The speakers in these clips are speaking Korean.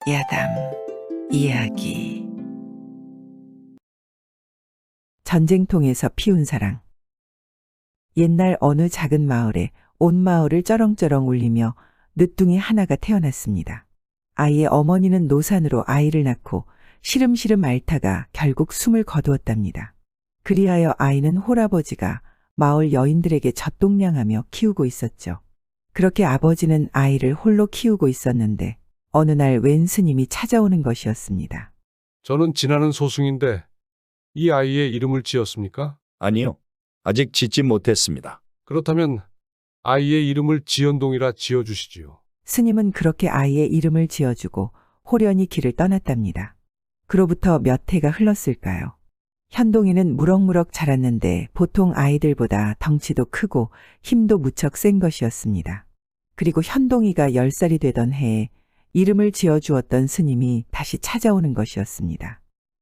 야담 이야기. 전쟁통에서 피운 사랑. 옛날 어느 작은 마을에 온 마을을 쩌렁쩌렁 울리며 늦둥이 하나가 태어났습니다. 아이의 어머니는 노산으로 아이를 낳고 시름시름 앓다가 결국 숨을 거두었답니다. 그리하여 아이는 홀아버지가 마을 여인들에게 젖동냥하며 키우고 있었죠. 그렇게 아버지는 아이를 홀로 키우고 있었는데 어느 날 웬 스님이 찾아오는 것이었습니다. 저는 지나는 소승인데 이 아이의 이름을 지었습니까? 아니요. 아직 짓지 못했습니다. 그렇다면 아이의 이름을 지연동이라 지어주시지요. 스님은 그렇게 아이의 이름을 지어주고 호련히 길을 떠났답니다. 그로부터 몇 해가 흘렀을까요? 현동이는 무럭무럭 자랐는데 보통 아이들보다 덩치도 크고 힘도 무척 센 것이었습니다. 그리고 현동이가 10살이 되던 해에 이름을 지어주었던 스님이 다시 찾아오는 것이었습니다.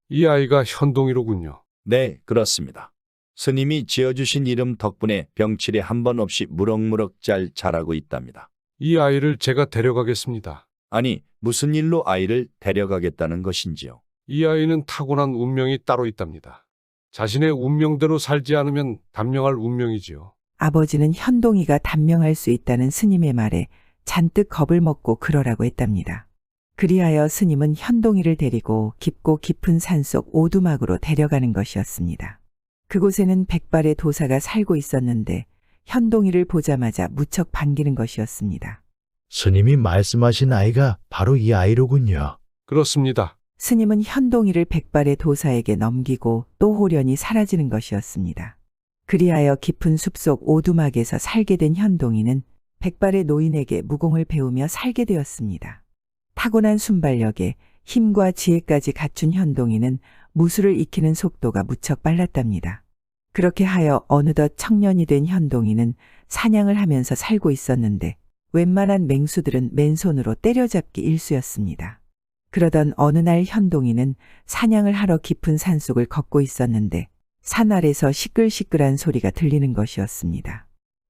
이 아이가 현동이로군요. 네, 그렇습니다. 스님이 지어주신 이름 덕분에 병치레 한 번 없이 무럭무럭 잘 자라고 있답니다. 이 아이를 제가 데려가겠습니다. 아니, 무슨 일로 아이를 데려가겠다는 것인지요? 이 아이는 타고난 운명이 따로 있답니다. 자신의 운명대로 살지 않으면 단명할 운명이지요. 아버지는 현동이가 단명할 수 있다는 스님의 말에 잔뜩 겁을 먹고 그러라고 했답니다. 그리하여 스님은 현동이를 데리고 깊고 깊은 산속 오두막으로 데려가는 것이었습니다. 그곳에는 백발의 도사가 살고 있었는데 현동이를 보자마자 무척 반기는 것이었습니다. 스님이 말씀하신 아이가 바로 이 아이로군요. 그렇습니다. 스님은 현동이를 백발의 도사에게 넘기고 또 호련히 사라지는 것이었습니다. 그리하여 깊은 숲속 오두막에서 살게 된 현동이는 백발의 노인에게 무공을 배우며 살게 되었습니다. 타고난 순발력에 힘과 지혜까지 갖춘 현동이는 무술을 익히는 속도가 무척 빨랐답니다. 그렇게 하여 어느덧 청년이 된 현동이는 사냥을 하면서 살고 있었는데 웬만한 맹수들은 맨손으로 때려잡기 일쑤였습니다. 그러던 어느 날 현동이는 사냥을 하러 깊은 산속을 걷고 있었는데 산 아래서 시끌시끌한 소리가 들리는 것이었습니다.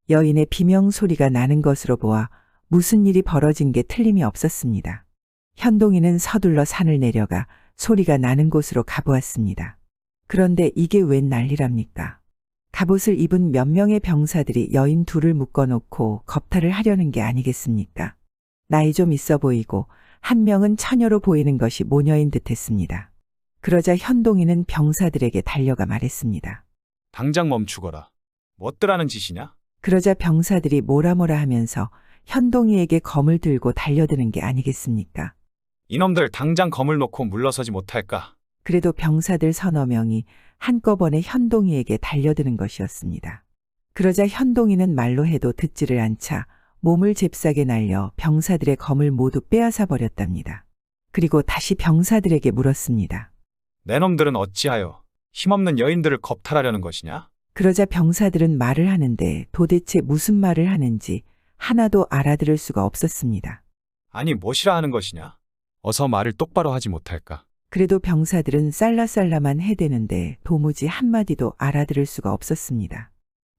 여인의 비명 소리가 나는 것으로 보아 무슨 일이 벌어진 게 틀림이 없었습니다. 현동이는 서둘러 산을 내려가 소리가 나는 곳으로 가보았습니다. 그런데 이게 웬 난리랍니까? 갑옷을 입은 몇 명의 병사들이 여인 둘을 묶어놓고 겁탈을 하려는 게 아니겠습니까? 나이 좀 있어 보이고 한 명은 처녀로 보이는 것이 모녀인 듯했습니다. 그러자 현동이는 병사들에게 달려가 말했습니다. 당장 멈추거라. 뭣들하는 짓이냐? 그러자 병사들이 뭐라 하면서 현동이에게 검을 들고 달려드는 게 아니겠습니까? 이놈들 당장 검을 놓고 물러서지 못할까? 그래도 병사들 서너 명이 한꺼번에 현동이에게 달려드는 것이었습니다. 그러자 현동이는 말로 해도 듣지를 않자 몸을 잽싸게 날려 병사들의 검을 모두 빼앗아 버렸답니다. 그리고 다시 병사들에게 물었습니다. 내 놈들은 어찌하여 힘없는 여인들을 겁탈하려는 것이냐? 그러자 병사들은 말을 하는데 도대체 무슨 말을 하는지 하나도 알아들을 수가 없었습니다. 아니 무엇이라 하는 것이냐? 어서 말을 똑바로 하지 못할까? 그래도 병사들은 쌀라쌀라만 해대는데 도무지 한마디도 알아들을 수가 없었습니다.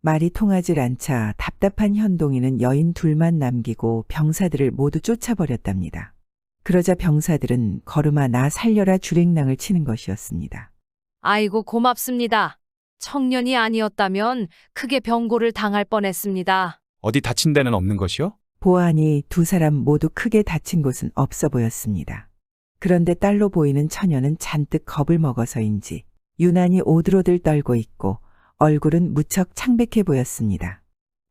말이 통하질 않자 답답한 현동이는 여인 둘만 남기고 병사들을 모두 쫓아버렸답니다. 그러자 병사들은 걸음아 나 살려라 주랭랑을 치는 것이었습니다. 아이고 고맙습니다. 청년이 아니었다면 크게 병고를 당할 뻔했습니다. 어디 다친 데는 없는 것이요? 보아하니 두 사람 모두 크게 다친 곳은 없어 보였습니다. 그런데 딸로 보이는 처녀는 잔뜩 겁을 먹어서인지 유난히 오들오들 떨고 있고 얼굴은 무척 창백해 보였습니다.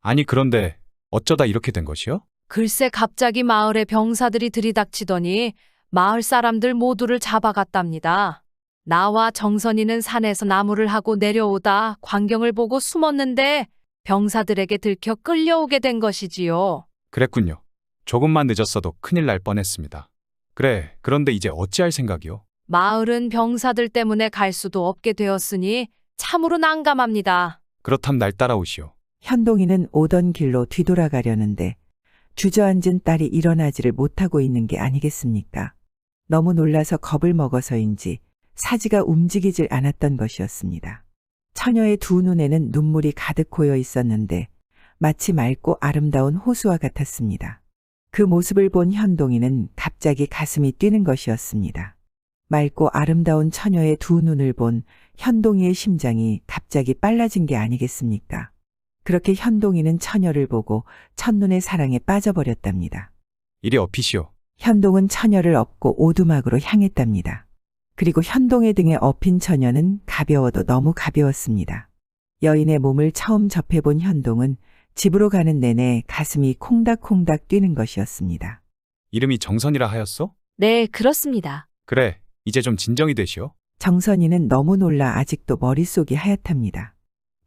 아니 그런데 어쩌다 이렇게 된 것이요? 글쎄 갑자기 마을에 병사들이 들이닥치더니 마을 사람들 모두를 잡아갔답니다. 나와 정선이는 산에서 나무를 하고 내려오다 광경을 보고 숨었는데 병사들에게 들켜 끌려오게 된 것이지요. 그랬군요. 조금만 늦었어도 큰일 날 뻔했습니다. 그래, 그런데 이제 어찌할 생각이요? 마을은 병사들 때문에 갈 수도 없게 되었으니 참으로 난감합니다. 그렇담 날 따라오시오. 현동이는 오던 길로 뒤돌아가려는데 주저앉은 딸이 일어나지를 못하고 있는 게 아니겠습니까? 너무 놀라서 겁을 먹어서인지 사지가 움직이질 않았던 것이었습니다. 처녀의 두 눈에는 눈물이 가득 고여 있었는데 마치 맑고 아름다운 호수와 같았습니다. 그 모습을 본 현동이는 갑자기 가슴이 뛰는 것이었습니다. 맑고 아름다운 처녀의 두 눈을 본 현동이의 심장이 갑자기 빨라진 게 아니겠습니까? 그렇게 현동이는 처녀를 보고 첫눈의 사랑에 빠져버렸답니다. 이리 업히시오. 현동은 처녀를 업고 오두막으로 향했답니다. 그리고 현동의 등에 업힌 처녀는 가벼워도 너무 가벼웠습니다. 여인의 몸을 처음 접해본 현동은 집으로 가는 내내 가슴이 콩닥콩닥 뛰는 것이었습니다. 이름이 정선이라 하였소? 네, 그렇습니다. 그래, 이제 좀 진정이 되시오. 정선이는 너무 놀라 아직도 머릿속이 하얗답니다.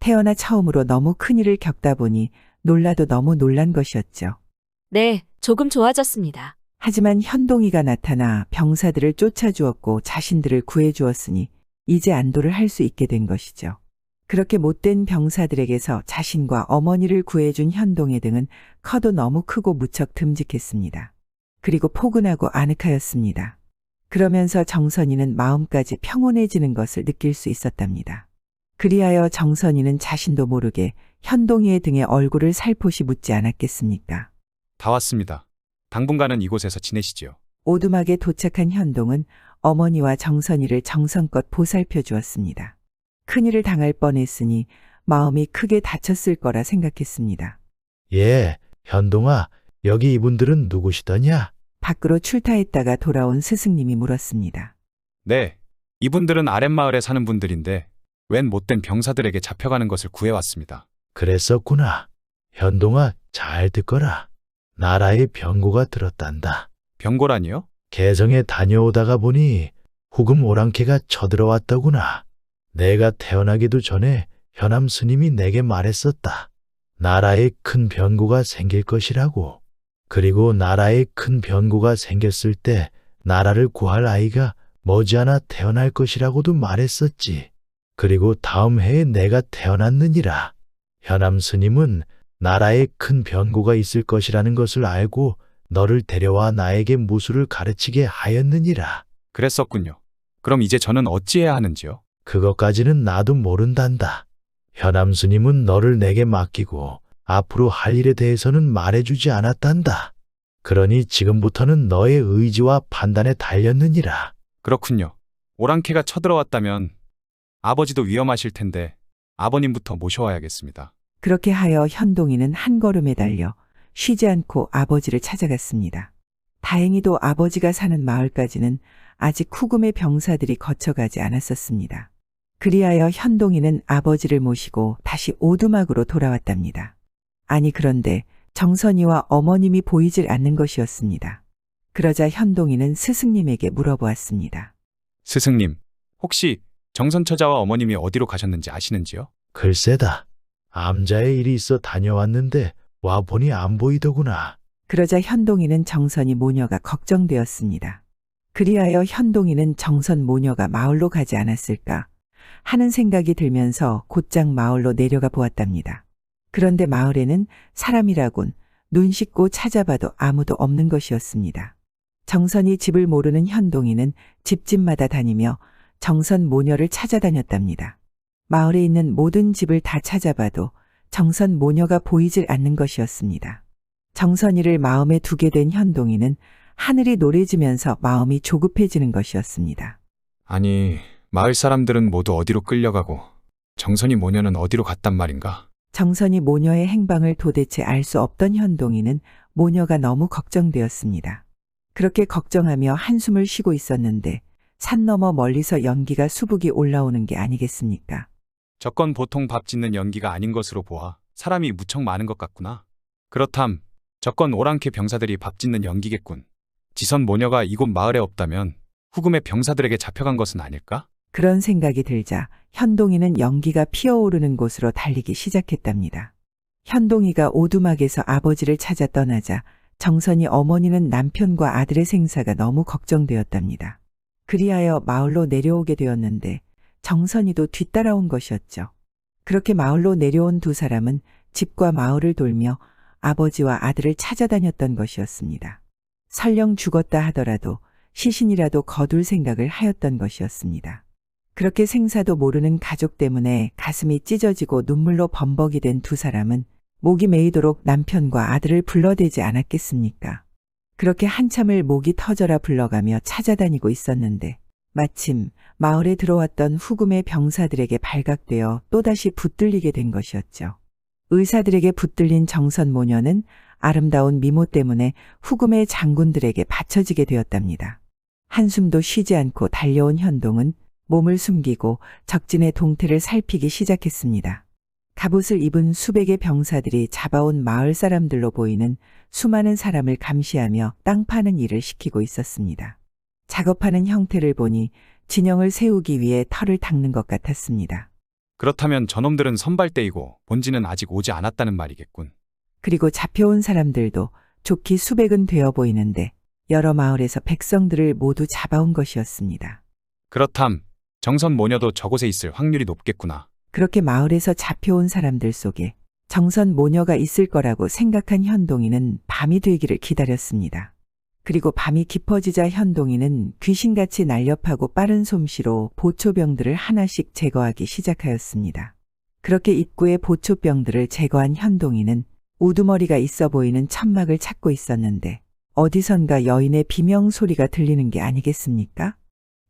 태어나 처음으로 너무 큰일을 겪다 보니 놀라도 너무 놀란 것이었죠. 네, 조금 좋아졌습니다. 하지만 현동이가 나타나 병사들을 쫓아주었고 자신들을 구해주었으니 이제 안도를 할 수 있게 된 것이죠. 그렇게 못된 병사들에게서 자신과 어머니를 구해준 현동의 등은 커도 너무 크고 무척 듬직했습니다. 그리고 포근하고 아늑하였습니다. 그러면서 정선이는 마음까지 평온해지는 것을 느낄 수 있었답니다. 그리하여 정선이는 자신도 모르게 현동이의 등에 얼굴을 살포시 묻지 않았겠습니까? 다 왔습니다. 당분간은 이곳에서 지내시지요. 오두막에 도착한 현동은 어머니와 정선이를 정성껏 보살펴 주었습니다. 큰일을 당할 뻔했으니 마음이 크게 다쳤을 거라 생각했습니다. 예, 현동아, 여기 이분들은 누구시더냐? 밖으로 출타했다가 돌아온 스승님이 물었습니다. 네, 이분들은 아랫마을에 사는 분들인데 웬 못된 병사들에게 잡혀가는 것을 구해왔습니다. 그랬었구나. 현동아, 잘 듣거라. 나라의 병고가 들었단다. 병고라니요? 개성에 다녀오다가 보니 후금 오랑캐가 쳐들어왔더구나. 내가 태어나기도 전에 현암 스님이 내게 말했었다. 나라에 큰 변고가 생길 것이라고. 그리고 나라에 큰 변고가 생겼을 때 나라를 구할 아이가 머지않아 태어날 것이라고도 말했었지. 그리고 다음 해에 내가 태어났느니라. 현암 스님은 나라에 큰 변고가 있을 것이라는 것을 알고 너를 데려와 나에게 무술을 가르치게 하였느니라. 그랬었군요. 그럼 이제 저는 어찌해야 하는지요? 그것까지는 나도 모른단다. 현암 스님은 너를 내게 맡기고 앞으로 할 일에 대해서는 말해주지 않았단다. 그러니 지금부터는 너의 의지와 판단에 달렸느니라. 그렇군요. 오랑캐가 쳐들어왔다면 아버지도 위험하실 텐데 아버님부터 모셔와야겠습니다. 그렇게 하여 현동이는 한 걸음에 달려 쉬지 않고 아버지를 찾아갔습니다. 다행히도 아버지가 사는 마을까지는 아직 후금의 병사들이 거쳐가지 않았었습니다. 그리하여 현동이는 아버지를 모시고 다시 오두막으로 돌아왔답니다. 아니 그런데 정선이와 어머님이 보이질 않는 것이었습니다. 그러자 현동이는 스승님에게 물어보았습니다. 스승님, 혹시 정선처자와 어머님이 어디로 가셨는지 아시는지요? 글쎄다. 암자의 일이 있어 다녀왔는데 와보니 안 보이더구나. 그러자 현동이는 정선이 모녀가 걱정되었습니다. 그리하여 현동이는 정선 모녀가 마을로 가지 않았을까 하는 생각이 들면서 곧장 마을로 내려가 보았답니다. 그런데 마을에는 사람이라곤 눈 씻고 찾아봐도 아무도 없는 것이었습니다. 정선이 집을 모르는 현동이는 집집마다 다니며 정선 모녀를 찾아다녔답니다. 마을에 있는 모든 집을 다 찾아봐도 정선 모녀가 보이질 않는 것이었습니다. 정선이를 마음에 두게 된 현동이는 하늘이 노래지면서 마음이 조급해지는 것이었습니다. 아니, 마을 사람들은 모두 어디로 끌려가고 정선이 모녀는 어디로 갔단 말인가? 정선이 모녀의 행방을 도대체 알 수 없던 현동이는 모녀가 너무 걱정되었습니다. 그렇게 걱정하며 한숨을 쉬고 있었는데 산 너머 멀리서 연기가 수북이 올라오는 게 아니겠습니까? 저건 보통 밥 짓는 연기가 아닌 것으로 보아 사람이 무척 많은 것 같구나. 그렇담, 저건 오랑캐 병사들이 밥 짓는 연기겠군. 지선 모녀가 이곳 마을에 없다면 후금의 병사들에게 잡혀간 것은 아닐까? 그런 생각이 들자 현동이는 연기가 피어오르는 곳으로 달리기 시작했답니다. 현동이가 오두막에서 아버지를 찾아 떠나자 정선이 어머니는 남편과 아들의 생사가 너무 걱정되었답니다. 그리하여 마을로 내려오게 되었는데 정선이도 뒤따라온 것이었죠. 그렇게 마을로 내려온 두 사람은 집과 마을을 돌며 아버지와 아들을 찾아다녔던 것이었습니다. 설령 죽었다 하더라도 시신이라도 거둘 생각을 하였던 것이었습니다. 그렇게 생사도 모르는 가족 때문에 가슴이 찢어지고 눈물로 범벅이 된 두 사람은 목이 메이도록 남편과 아들을 불러대지 않았겠습니까? 그렇게 한참을 목이 터져라 불러가며 찾아다니고 있었는데 마침 마을에 들어왔던 후금의 병사들에게 발각되어 또다시 붙들리게 된 것이었죠. 의사들에게 붙들린 정선 모녀는 아름다운 미모 때문에 후금의 장군들에게 바쳐지게 되었답니다. 한숨도 쉬지 않고 달려온 현동은 몸을 숨기고 적진의 동태를 살피기 시작했습니다. 갑옷을 입은 수백의 병사들이 잡아온 마을 사람들로 보이는 수많은 사람을 감시하며 땅 파는 일을 시키고 있었습니다. 작업하는 형태를 보니 진영을 세우기 위해 털을 닦는 것 같았습니다. 그렇다면 저놈들은 선발대이고 본진은 아직 오지 않았다는 말이겠군. 그리고 잡혀온 사람들도 좋기 수백은 되어 보이는데 여러 마을에서 백성들을 모두 잡아온 것이었습니다. 그렇담 정선 모녀도 저곳에 있을 확률이 높겠구나. 그렇게 마을에서 잡혀온 사람들 속에 정선 모녀가 있을 거라고 생각한 현동이는 밤이 되기를 기다렸습니다. 그리고 밤이 깊어지자 현동이는 귀신같이 날렵하고 빠른 솜씨로 보초병들을 하나씩 제거하기 시작하였습니다. 그렇게 입구의 보초병들을 제거한 현동이는 우두머리가 있어 보이는 천막을 찾고 있었는데 어디선가 여인의 비명 소리가 들리는 게 아니겠습니까?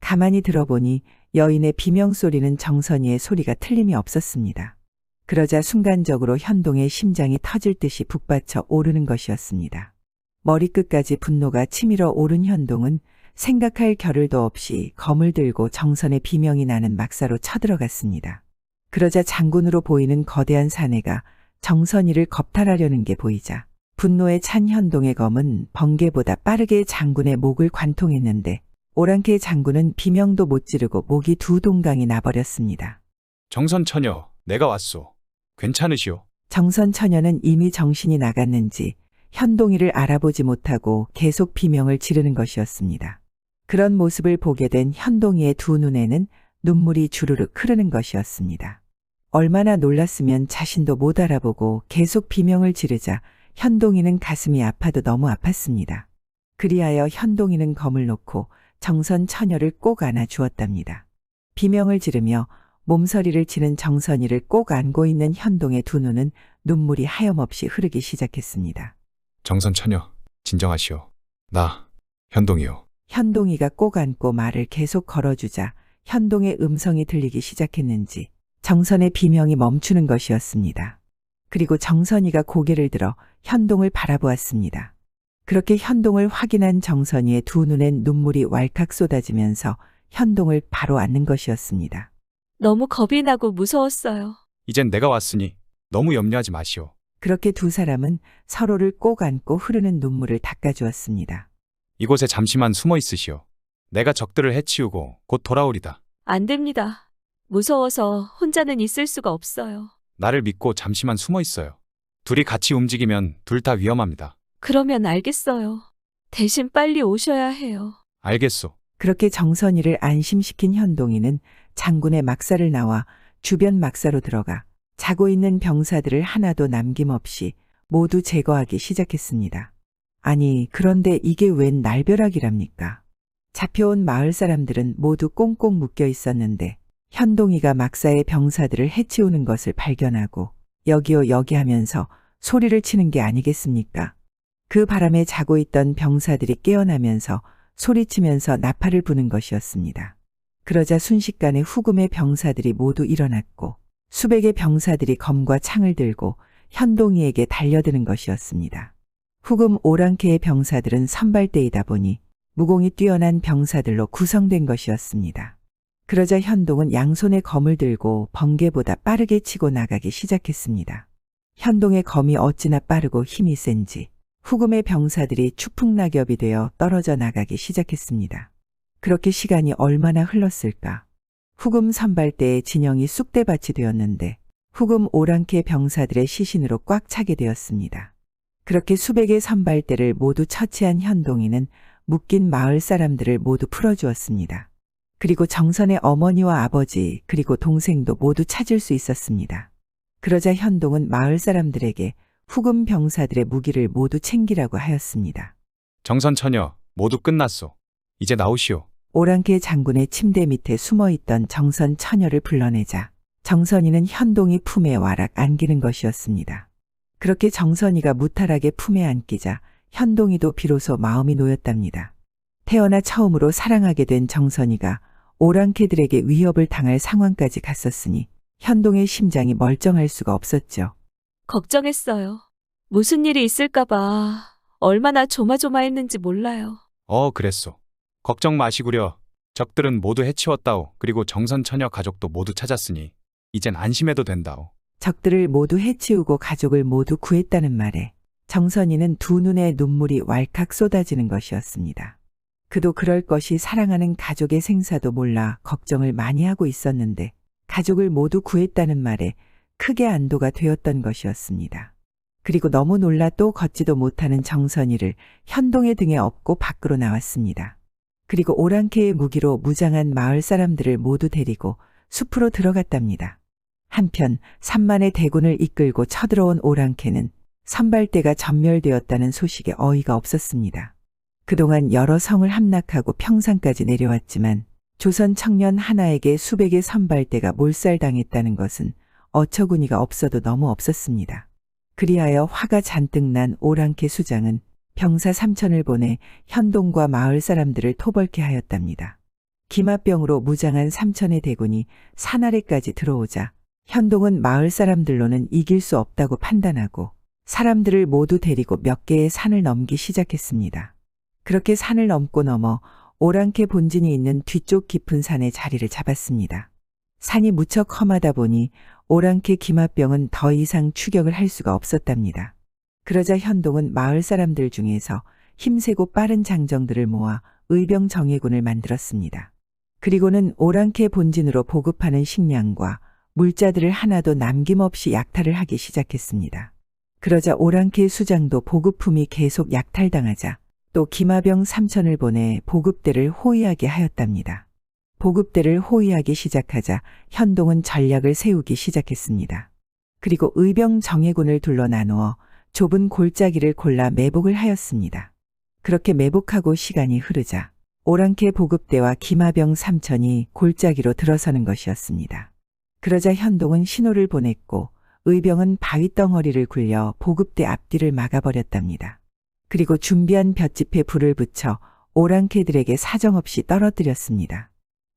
가만히 들어보니 여인의 비명 소리는 정선이의 소리가 틀림이 없었습니다. 그러자 순간적으로 현동의 심장이 터질 듯이 북받쳐 오르는 것이었습니다. 머리끝까지 분노가 치밀어 오른 현동은 생각할 겨를도 없이 검을 들고 정선의 비명이 나는 막사로 쳐들어갔습니다. 그러자 장군으로 보이는 거대한 사내가 정선이를 겁탈하려는 게 보이자 분노에 찬 현동의 검은 번개보다 빠르게 장군의 목을 관통했는데 오랑캐 장군은 비명도 못 지르고 목이 두 동강이 나버렸습니다. 정선 처녀, 내가 왔소. 괜찮으시오? 정선 처녀는 이미 정신이 나갔는지 현동이를 알아보지 못하고 계속 비명을 지르는 것이었습니다. 그런 모습을 보게 된 현동이의 두 눈에는 눈물이 주르륵 흐르는 것이었습니다. 얼마나 놀랐으면 자신도 못 알아보고 계속 비명을 지르자 현동이는 가슴이 아파도 너무 아팠습니다. 그리하여 현동이는 검을 놓고 정선 처녀를 꼭 안아 주었답니다. 비명을 지르며 몸서리를 치는 정선이를 꼭 안고 있는 현동의 두 눈은 눈물이 하염없이 흐르기 시작했습니다. 정선 처녀, 진정하시오. 나, 현동이요. 현동이가 꼭 안고 말을 계속 걸어주자 현동의 음성이 들리기 시작했는지 정선의 비명이 멈추는 것이었습니다. 그리고 정선이가 고개를 들어 현동을 바라보았습니다. 그렇게 현동을 확인한 정선이의 두 눈엔 눈물이 왈칵 쏟아지면서 현동을 바로 안는 것이었습니다. 너무 겁이 나고 무서웠어요. 이젠 내가 왔으니 너무 염려하지 마시오. 그렇게 두 사람은 서로를 꼭 안고 흐르는 눈물을 닦아주었습니다. 이곳에 잠시만 숨어 있으시오. 내가 적들을 해치우고 곧 돌아오리다. 안 됩니다. 무서워서 혼자는 있을 수가 없어요. 나를 믿고 잠시만 숨어 있어요. 둘이 같이 움직이면 둘 다 위험합니다. 그러면 알겠어요. 대신 빨리 오셔야 해요. 알겠소. 그렇게 정선이를 안심시킨 현동이는 장군의 막사를 나와 주변 막사로 들어가 자고 있는 병사들을 하나도 남김없이 모두 제거하기 시작했습니다. 아니, 그런데 이게 웬 날벼락이랍니까? 잡혀온 마을 사람들은 모두 꽁꽁 묶여 있었는데 현동이가 막사의 병사들을 해치우는 것을 발견하고 여기요 여기 하면서 소리를 치는 게 아니겠습니까? 그 바람에 자고 있던 병사들이 깨어나면서 소리치면서 나팔을 부는 것이었습니다. 그러자 순식간에 후금의 병사들이 모두 일어났고 수백의 병사들이 검과 창을 들고 현동이에게 달려드는 것이었습니다. 후금 오랑캐의 병사들은 선발대이다 보니 무공이 뛰어난 병사들로 구성된 것이었습니다. 그러자 현동은 양손에 검을 들고 번개보다 빠르게 치고 나가기 시작했습니다. 현동의 검이 어찌나 빠르고 힘이 센지 후금의 병사들이 추풍낙엽이 되어 떨어져 나가기 시작했습니다. 그렇게 시간이 얼마나 흘렀을까? 후금 선발대의 진영이 쑥대밭이 되었는데 후금 오랑캐 병사들의 시신으로 꽉 차게 되었습니다. 그렇게 수백의 선발대를 모두 처치한 현동이는 묶인 마을 사람들을 모두 풀어주었습니다. 그리고 정선의 어머니와 아버지 그리고 동생도 모두 찾을 수 있었습니다. 그러자 현동은 마을 사람들에게 후금 병사들의 무기를 모두 챙기라고 하였습니다. 정선 처녀, 모두 끝났소. 이제 나오시오. 오랑캐 장군의 침대 밑에 숨어있던 정선 처녀를 불러내자 정선이는 현동이 품에 와락 안기는 것이었습니다. 그렇게 정선이가 무탈하게 품에 안기자 현동이도 비로소 마음이 놓였답니다. 태어나 처음으로 사랑하게 된 정선이가 오랑캐들에게 위협을 당할 상황까지 갔었으니 현동의 심장이 멀쩡할 수가 없었죠. 걱정했어요. 무슨 일이 있을까봐 얼마나 조마조마했는지 몰라요. 그랬소. 걱정 마시구려. 적들은 모두 해치웠다오. 그리고 정선 처녀 가족도 모두 찾았으니 이젠 안심해도 된다오. 적들을 모두 해치우고 가족을 모두 구했다는 말에 정선이는 두 눈에 눈물이 왈칵 쏟아지는 것이었습니다. 그도 그럴 것이 사랑하는 가족의 생사도 몰라 걱정을 많이 하고 있었는데 가족을 모두 구했다는 말에 크게 안도가 되었던 것이었습니다. 그리고 너무 놀라 또 걷지도 못하는 정선이를 현동의 등에 업고 밖으로 나왔습니다. 그리고 오랑캐의 무기로 무장한 마을 사람들을 모두 데리고 숲으로 들어갔답니다. 한편 3만의 대군을 이끌고 쳐들어온 오랑캐는 선발대가 전멸되었다는 소식에 어이가 없었습니다. 그동안 여러 성을 함락하고 평상까지 내려왔지만 조선 청년 하나에게 수백의 선발대가 몰살당했다는 것은 어처구니가 없어도 너무 없었습니다. 그리하여 화가 잔뜩 난 오랑캐 수장은 병사 3천을 보내 현동과 마을 사람들을 토벌케 하였답니다. 기마병으로 무장한 3천의 대군이 산 아래까지 들어오자 현동은 마을 사람들로는 이길 수 없다고 판단하고 사람들을 모두 데리고 몇 개의 산을 넘기 시작했습니다. 그렇게 산을 넘고 넘어 오랑캐 본진이 있는 뒤쪽 깊은 산에 자리를 잡았습니다. 산이 무척 험하다 보니 오랑캐 기마병은 더 이상 추격을 할 수가 없었답니다. 그러자 현동은 마을 사람들 중에서 힘세고 빠른 장정들을 모아 의병 정예군을 만들었습니다. 그리고는 오랑캐 본진으로 보급하는 식량과 물자들을 하나도 남김없이 약탈을 하기 시작했습니다. 그러자 오랑캐 수장도 보급품이 계속 약탈당하자 또 기마병 3천을 보내 보급대를 호위하게 하였답니다. 보급대를 호위하기 시작하자 현동은 전략을 세우기 시작했습니다. 그리고 의병 정예군을 둘러 나누어 좁은 골짜기를 골라 매복을 하였습니다. 그렇게 매복하고 시간이 흐르자 오랑캐 보급대와 기마병 3천이 골짜기로 들어서는 것이었습니다. 그러자 현동은 신호를 보냈고 의병은 바위덩어리를 굴려 보급대 앞뒤를 막아버렸답니다. 그리고 준비한 볏짚에 불을 붙여 오랑캐들에게 사정없이 떨어뜨렸습니다.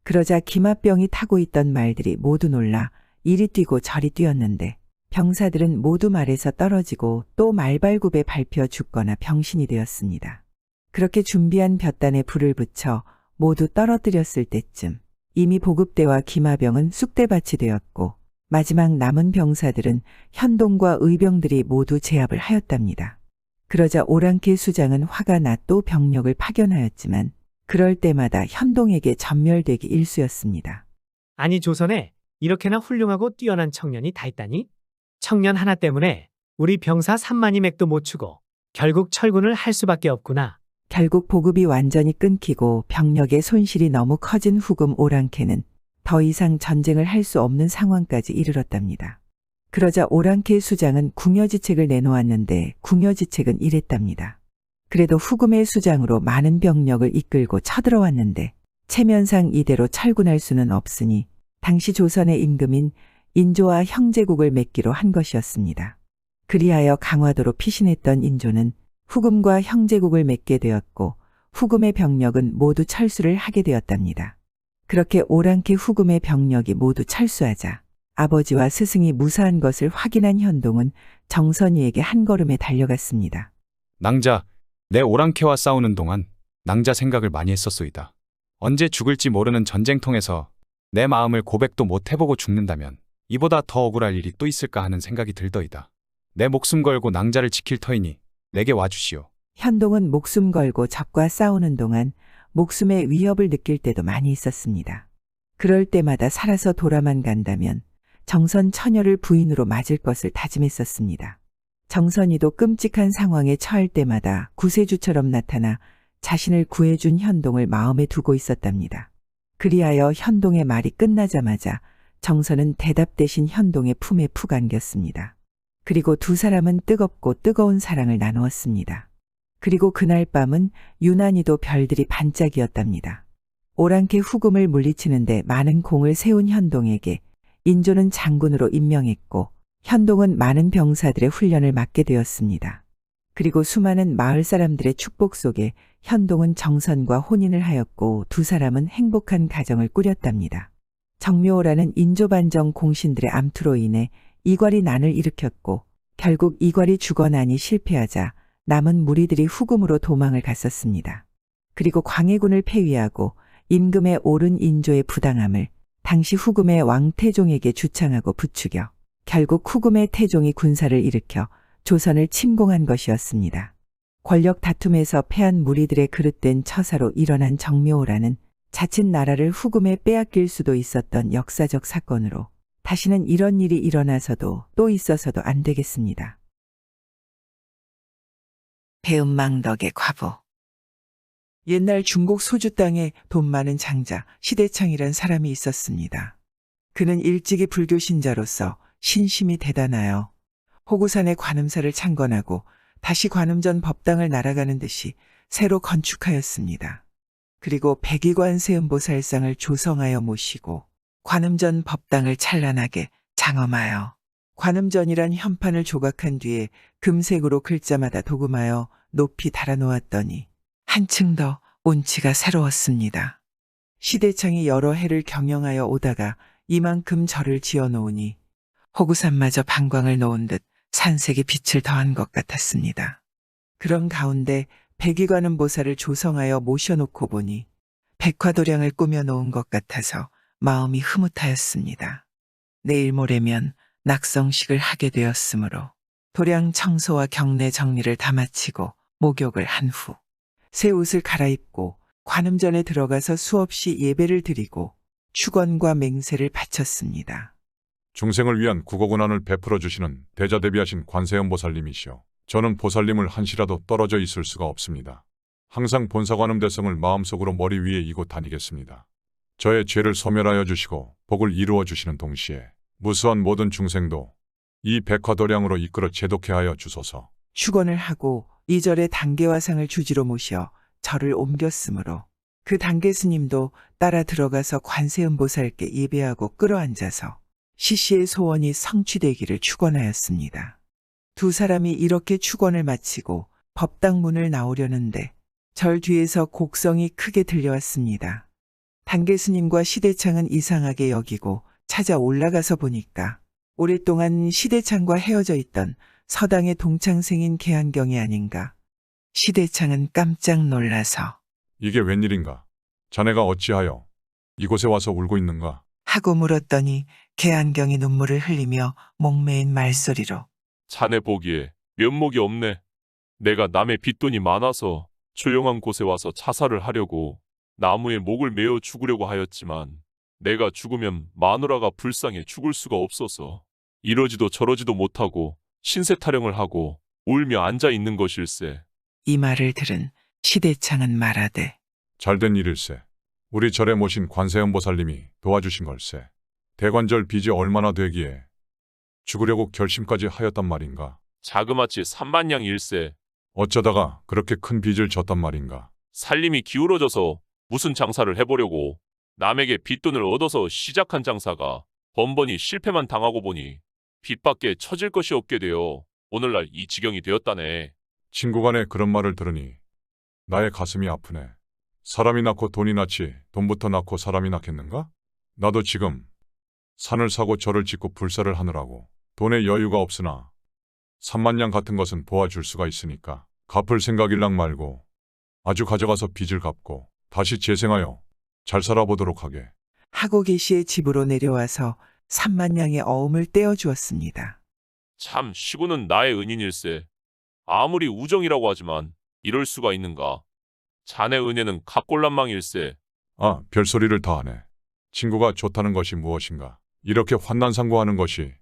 그러자 기마병이 타고 있던 말들이 모두 놀라 이리 뛰고 저리 뛰었는데 병사들은 모두 말에서 떨어지고 또 말발굽에 밟혀 죽거나 병신이 되었습니다. 그렇게 준비한 볏단에 불을 붙여 모두 떨어뜨렸을 때쯤 이미 보급대와 기마병은 쑥대밭이 되었고 마지막 남은 병사들은 현동과 의병들이 모두 제압을 하였답니다. 그러자 오랑캐 수장은 화가 나 또 병력을 파견하였지만 그럴 때마다 현동에게 전멸되기 일쑤였습니다. 아니 조선에 이렇게나 훌륭하고 뛰어난 청년이 다 있다니? 청년 하나 때문에 우리 병사 3만이 맥도 못 추고 결국 철군을 할 수밖에 없구나. 결국 보급이 완전히 끊기고 병력의 손실이 너무 커진 후금 오랑캐는 더 이상 전쟁을 할 수 없는 상황까지 이르렀답니다. 그러자 오랑캐 수장은 궁여지책을 내놓았는데 궁여지책은 이랬답니다. 그래도 후금의 수장으로 많은 병력을 이끌고 쳐들어왔는데 체면상 이대로 철군할 수는 없으니 당시 조선의 임금인 인조와 형제국을 맺기로 한 것이었습니다. 그리하여 강화도로 피신했던 인조는 후금과 형제국을 맺게 되었고 후금의 병력은 모두 철수를 하게 되었답니다. 그렇게 오랑캐 후금의 병력이 모두 철수하자 아버지와 스승이 무사한 것을 확인한 현동은 정선이에게 한 걸음에 달려갔습니다. 낭자, 내 오랑캐와 싸우는 동안 낭자 생각을 많이 했었소이다. 언제 죽을지 모르는 전쟁통에서 내 마음을 고백도 못 해보고 죽는다면 이보다 더 억울할 일이 또 있을까 하는 생각이 들더이다. 내 목숨 걸고 낭자를 지킬 터이니 내게 와주시오. 현동은 목숨 걸고 적과 싸우는 동안 목숨의 위협을 느낄 때도 많이 있었습니다. 그럴 때마다 살아서 돌아만 간다면 정선 처녀를 부인으로 맞을 것을 다짐했었습니다. 정선이도 끔찍한 상황에 처할 때마다 구세주처럼 나타나 자신을 구해준 현동을 마음에 두고 있었답니다. 그리하여 현동의 말이 끝나자마자 정선은 대답 대신 현동의 품에 푹 안겼습니다. 그리고 두 사람은 뜨겁고 뜨거운 사랑을 나누었습니다. 그리고 그날 밤은 유난히도 별들이 반짝이었답니다. 오랑캐 후금을 물리치는데 많은 공을 세운 현동에게 인조는 장군으로 임명했고 현동은 많은 병사들의 훈련을 맡게 되었습니다. 그리고 수많은 마을 사람들의 축복 속에 현동은 정선과 혼인을 하였고 두 사람은 행복한 가정을 꾸렸답니다. 정묘호라는 인조반정 공신들의 암투로 인해 이괄이 난을 일으켰고 결국 이괄이 죽어나니 실패하자 남은 무리들이 후금으로 도망을 갔었습니다. 그리고 광해군을 폐위하고 임금에 오른 인조의 부당함을 당시 후금의 왕 태종에게 주창하고 부추겨 결국 후금의 태종이 군사를 일으켜 조선을 침공한 것이었습니다. 권력 다툼에서 패한 무리들의 그릇된 처사로 일어난 정묘호라는 자칫 나라를 후금에 빼앗길 수도 있었던 역사적 사건으로 다시는 이런 일이 일어나서도 또 있어서도 안 되겠습니다. 배은망덕의 과부. 옛날 중국 소주 땅에 돈 많은 장자 시대창이란 사람이 있었습니다. 그는 일찍이 불교 신자로서 신심이 대단하여 호구산의 관음사를 창건하고 다시 관음전 법당을 날아가는 듯이 새로 건축하였습니다. 그리고 백이관 세음보살상을 조성하여 모시고 관음전 법당을 찬란하게 장엄하여 관음전이란 현판을 조각한 뒤에 금색으로 글자마다 도금하여 높이 달아놓았더니 한층 더 운치가 새로웠습니다. 시대창이 여러 해를 경영하여 오다가 이만큼 절을 지어놓으니 호구산마저 방광을 놓은 듯 산색이 빛을 더한 것 같았습니다. 그런 가운데 백이관음 보살을 조성하여 모셔놓고 보니 백화도량을 꾸며놓은 것 같아서 마음이 흐뭇하였습니다. 내일 모레면 낙성식을 하게 되었으므로 도량 청소와 경내 정리를 다 마치고 목욕을 한 후 새 옷을 갈아입고 관음전에 들어가서 수없이 예배를 드리고 축원과 맹세를 바쳤습니다. 중생을 위한 국어군안을 베풀어 주시는 대자대비하신 관세음보살님이시오. 저는 보살님을 한시라도 떨어져 있을 수가 없습니다. 항상 본사관음 대성을 마음속으로 머리 위에 이고 다니겠습니다. 저의 죄를 소멸하여 주시고 복을 이루어 주시는 동시에 무수한 모든 중생도 이 백화도량으로 이끌어 제독해 하여 주소서. 축원을 하고 이절에 단계화상을 주지로 모셔 절을 옮겼으므로 그 단계 스님도 따라 들어가서 관세음보살께 예배하고 끌어앉아서 시시의 소원이 성취되기를 축원하였습니다. 두 사람이 이렇게 축원을 마치고 법당 문을 나오려는데 절 뒤에서 곡성이 크게 들려왔습니다. 단계 스님과 시대창은 이상하게 여기고 찾아 올라가서 보니까 오랫동안 시대창과 헤어져 있던 서당의 동창생인 계한경이 아닌가. 시대창은 깜짝 놀라서 이게 웬일인가? 자네가 어찌하여 이곳에 와서 울고 있는가? 하고 물었더니 계한경이 눈물을 흘리며 목매인 말소리로 자네 보기에 면목이 없네. 내가 남의 빚돈이 많아서 조용한 곳에 와서 자살을 하려고 나무에 목을 메어 죽으려고 하였지만 내가 죽으면 마누라가 불쌍해 죽을 수가 없어서 이러지도 저러지도 못하고 신세 타령을 하고 울며 앉아 있는 것일세. 이 말을 들은 시대창은 말하되 잘된 일일세. 우리 절에 모신 관세음보살님이 도와주신 걸세. 대관절 빚이 얼마나 되기에 죽으려고 결심까지 하였단 말인가? 자그마치 3만냥 일세. 어쩌다가 그렇게 큰 빚을 졌단 말인가? 살림이 기울어져서 무슨 장사를 해보려고 남에게 빚돈을 얻어서 시작한 장사가 번번이 실패만 당하고 보니 빚밖에 처질 것이 없게 되어 오늘날 이 지경이 되었다네. 친구간에 그런 말을 들으니 나의 가슴이 아프네. 사람이 낳고 돈이 낳지 돈부터 낳고 사람이 낳겠는가? 나도 지금 산을 사고 절을 짓고 불사를 하느라고 돈에 여유가 없으나 3만냥 같은 것은 도와줄 수가 있으니까 갚을 생각일랑 말고 아주 가져가서 빚을 갚고 다시 재생하여 잘 살아보도록 하게. 하고 계시의 집으로 내려와서 3만냥의 어음을 떼어주었습니다. 참 시구는 나의 은인일세. 아무리 우정이라고 하지만 이럴 수가 있는가. 자네 은혜는 각골란망일세. 아, 별소리를 다 하네. 친구가 좋다는 것이 무엇인가? 이렇게 환난상고하는 것이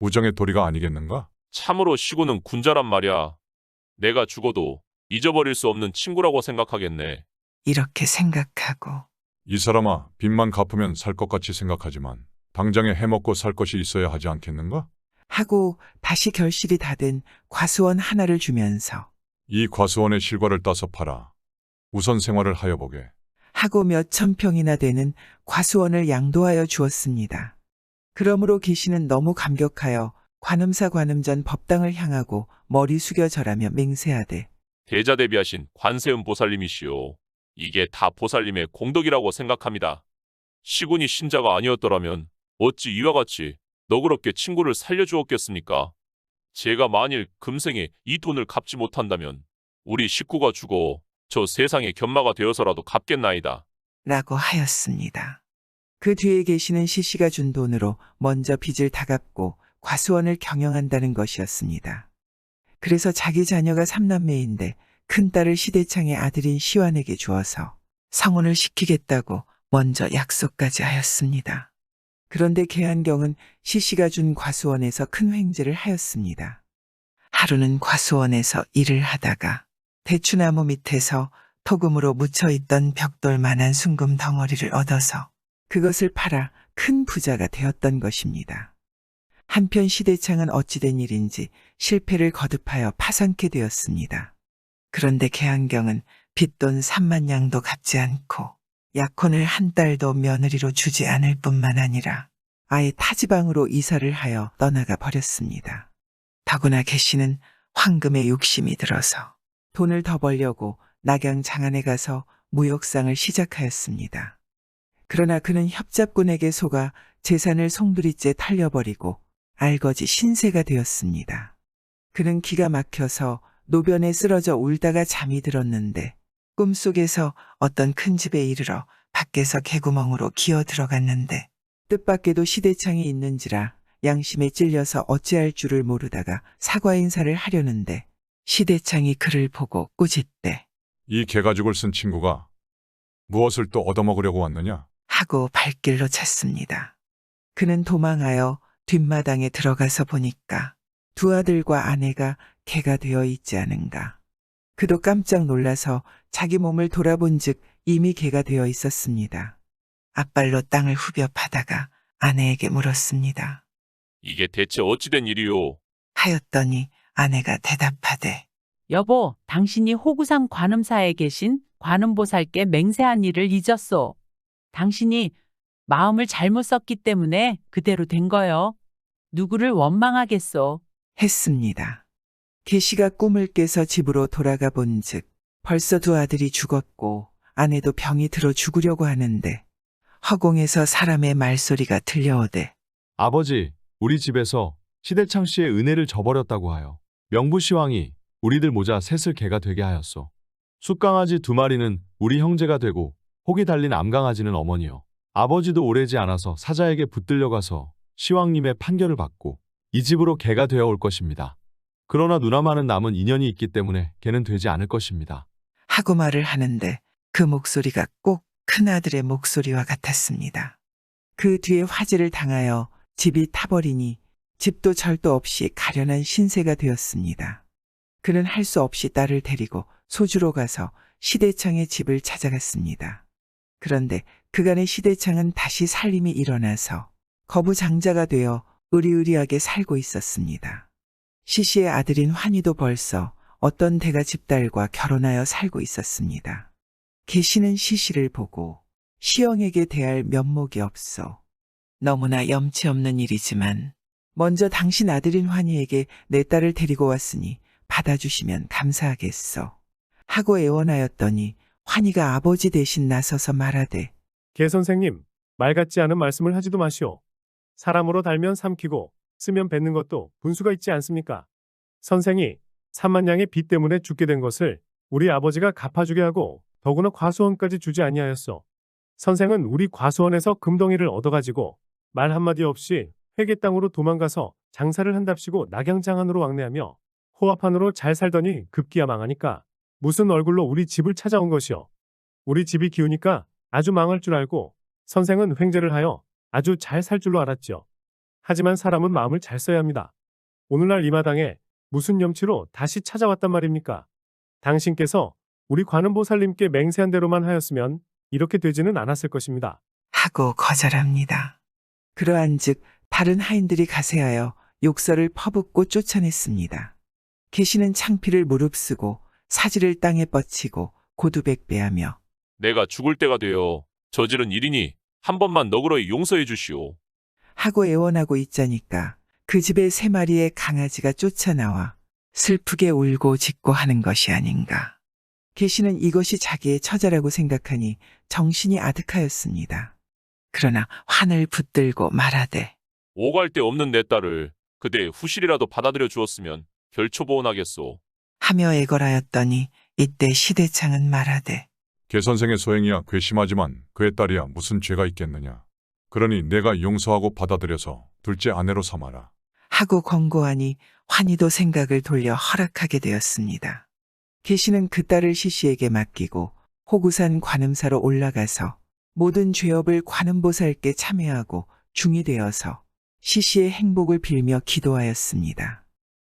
우정의 도리가 아니겠는가? 참으로 시구는 군자란 말이야. 내가 죽어도 잊어버릴 수 없는 친구라고 생각하겠네. 이렇게 생각하고 이 사람아, 빚만 갚으면 살 것 같이 생각하지만 당장에 해먹고 살 것이 있어야 하지 않겠는가? 하고 다시 결실이 다 된 과수원 하나를 주면서 이 과수원의 실과를 따서 팔아 우선 생활을 하여 보게. 하고 몇 천 평이나 되는 과수원을 양도하여 주었습니다. 그러므로 계시는 너무 감격하여 관음사 관음전 법당을 향하고 머리 숙여 절하며 맹세하되 대자대비하신 관세음 보살님이시오. 이게 다 보살님의 공덕이라고 생각합니다. 시군이 신자가 아니었더라면 어찌 이와 같이 너그럽게 친구를 살려주었겠습니까? 제가 만일 금생에 이 돈을 갚지 못한다면 우리 식구가 죽어 저 세상의 견마가 되어서라도 갚겠나이다. 라고 하였습니다. 그 뒤에 계시는 시씨가 준 돈으로 먼저 빚을 다 갚고 과수원을 경영한다는 것이었습니다. 그래서 자기 자녀가 삼남매인데 큰딸을 시대창의 아들인 시완에게 주어서 성혼을 시키겠다고 먼저 약속까지 하였습니다. 그런데 계한경은 시씨가 준 과수원에서 큰 횡재를 하였습니다. 하루는 과수원에서 일을 하다가 대추나무 밑에서 토금으로 묻혀있던 벽돌만한 순금 덩어리를 얻어서 그것을 팔아 큰 부자가 되었던 것입니다. 한편 시대창은 어찌된 일인지 실패를 거듭하여 파산케 되었습니다. 그런데 계한경은 빚돈 3만 양도 갚지 않고 약혼을 한 딸도 며느리로 주지 않을 뿐만 아니라 아예 타지방으로 이사를 하여 떠나가 버렸습니다. 더구나 계씨는 황금에 욕심이 들어서 돈을 더 벌려고 낙양 장안에 가서 무역상을 시작하였습니다. 그러나 그는 협잡꾼에게 속아 재산을 송두리째 털려버리고 알거지 신세가 되었습니다. 그는 기가 막혀서 노변에 쓰러져 울다가 잠이 들었는데 꿈속에서 어떤 큰 집에 이르러 밖에서 개구멍으로 기어 들어갔는데 뜻밖에도 시대창이 있는지라 양심에 찔려서 어찌할 줄을 모르다가 사과 인사를 하려는데 시대창이 그를 보고 꾸짖대 이 개가죽을 쓴 친구가 무엇을 또 얻어먹으려고 왔느냐? 하고 발길로 찼습니다. 그는 도망하여 뒷마당에 들어가서 보니까 두 아들과 아내가 개가 되어 있지 않은가. 그도 깜짝 놀라서 자기 몸을 돌아본즉 이미 개가 되어 있었습니다. 앞발로 땅을 후벼 파다가 아내에게 물었습니다. 이게 대체 어찌된 일이오? 하였더니 아내가 대답하되 여보, 당신이 호구상 관음사에 계신 관음보살께 맹세한 일을 잊었소. 당신이 마음을 잘못 썼기 때문에 그대로 된 거요. 누구를 원망하겠소. 했습니다. 계시가 꿈을 깨서 집으로 돌아가 본즉 벌써 두 아들이 죽었고 아내도 병이 들어 죽으려고 하는데 허공에서 사람의 말소리가 들려오되 아버지, 우리 집에서 시대창 씨의 은혜를 저버렸다고 하여 명부시황이 우리들 모자 셋을 개가 되게 하였소. 숫강아지 2마리는 우리 형제가 되고 혹이 달린 암강아지는 어머니요. 아버지도 오래지 않아서 사자에게 붙들려 가서 시황님의 판결을 받고 이 집으로 개가 되어 올 것입니다. 그러나 누나만은 남은 인연이 있기 때문에 개는 되지 않을 것입니다. 하고 말을 하는데 그 목소리가 꼭 큰아들의 목소리와 같았습니다. 그 뒤에 화재를 당하여 집이 타버리니 집도 절도 없이 가련한 신세가 되었습니다. 그는 할 수 없이 딸을 데리고 소주로 가서 시대창의 집을 찾아갔습니다. 그런데 그간의 시대창은 다시 살림이 일어나서 거부장자가 되어 의리의리하게 살고 있었습니다. 시시의 아들인 환희도 벌써 어떤 대가 집딸과 결혼하여 살고 있었습니다. 계시는 시시를 보고 시영에게 대할 면목이 없어. 너무나 염치 없는 일이지만 먼저 당신 아들인 환희에게 내 딸을 데리고 왔으니 받아주시면 감사하겠소. 하고 애원하였더니 환희가 아버지 대신 나서서 말하되 계 선생님, 말 같지 않은 말씀을 하지도 마시오. 사람으로 달면 삼키고 쓰면 뱉는 것도 분수가 있지 않습니까? 선생이 3만 양의 빚 때문에 죽게 된 것을 우리 아버지가 갚아주게 하고 더구나 과수원까지 주지 아니하였소. 선생은 우리 과수원에서 금덩이를 얻어가지고 말 한마디 없이 회계 땅으로 도망가서 장사를 한답시고 낙양장안으로 왕래하며 호화판으로 잘 살더니 급기야 망하니까 무슨 얼굴로 우리 집을 찾아온 것이오. 우리 집이 기우니까 아주 망할 줄 알고 선생은 횡재를 하여 아주 잘 살 줄로 알았죠. 하지만 사람은 마음을 잘 써야 합니다. 오늘날 이 마당에 무슨 염치로 다시 찾아왔단 말입니까? 당신께서 우리 관음보살님께 맹세한 대로만 하였으면 이렇게 되지는 않았을 것입니다. 하고 거절합니다. 그러한즉 다른 하인들이 가세하여 욕설을 퍼붓고 쫓아냈습니다. 계시는 창피를 무릅쓰고 사지를 땅에 뻗치고 고두백배하며 내가 죽을 때가 되어 저지른 일이니 한 번만 너그러이 용서해 주시오. 하고 애원하고 있자니까 그 집에 3마리의 강아지가 쫓아나와 슬프게 울고 짖고 하는 것이 아닌가. 계시는 이것이 자기의 처자라고 생각하니 정신이 아득하였습니다. 그러나 환을 붙들고 말하되 오갈 데 없는 내 딸을 그대 후실이라도 받아들여 주었으면 결초보온하겠소. 하며 애걸하였더니 이때 시대창은 말하되 개 선생의 소행이야 괘씸하지만 그의 딸이야 무슨 죄가 있겠느냐. 그러니 내가 용서하고 받아들여서 둘째 아내로 삼아라. 하고 권고하니 환희도 생각을 돌려 허락하게 되었습니다. 계시는 그 딸을 시시에게 맡기고 호구산 관음사로 올라가서 모든 죄업을 관음보살께 참회하고 중이 되어서 시시의 행복을 빌며 기도하였습니다.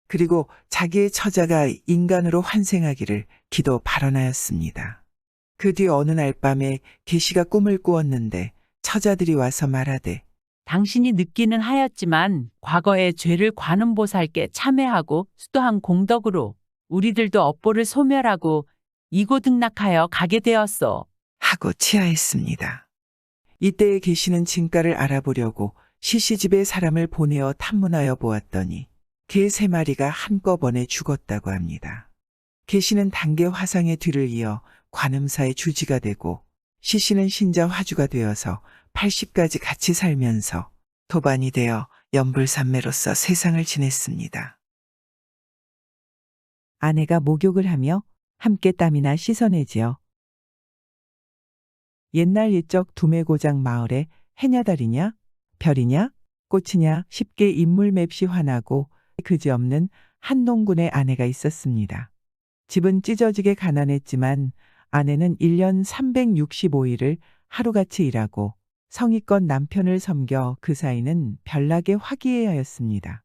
그리고 자기의 처자가 인간으로 환생하기를 기도 발언하였습니다. 그 뒤 어느 날 밤에 계시가 꿈을 꾸었는데 처자들이 와서 말하되 당신이 늦기는 하였지만 과거의 죄를 관음보살께 참회하고 수도한 공덕으로 우리들도 업보를 소멸하고 이고등락하여 가게 되었소. 하고 치하했습니다. 이때에 계시는 진가를 알아보려고 시시집에 사람을 보내어 탐문하여 보았더니 개 3마리가 한꺼번에 죽었다고 합니다. 계시는 단계 화상의 뒤를 이어 관음사의 주지가 되고 시시는 신자 화주가 되어서 80까지 같이 살면서 도반이 되어 연불산매로서 세상을 지냈습니다. 아내가 목욕을 하며 함께 땀이나 씻어내지요. 옛날 옛적 두메고장 마을에 해녀달이냐 별이냐 꽃이냐 쉽게 인물 맵시 환하고 그지없는 한 농군의 아내가 있었습니다. 집은 찢어지게 가난했지만 아내는 1년 365일을 하루같이 일하고 성의껏 남편을 섬겨 그 사이는 별나게 화기애애하였습니다.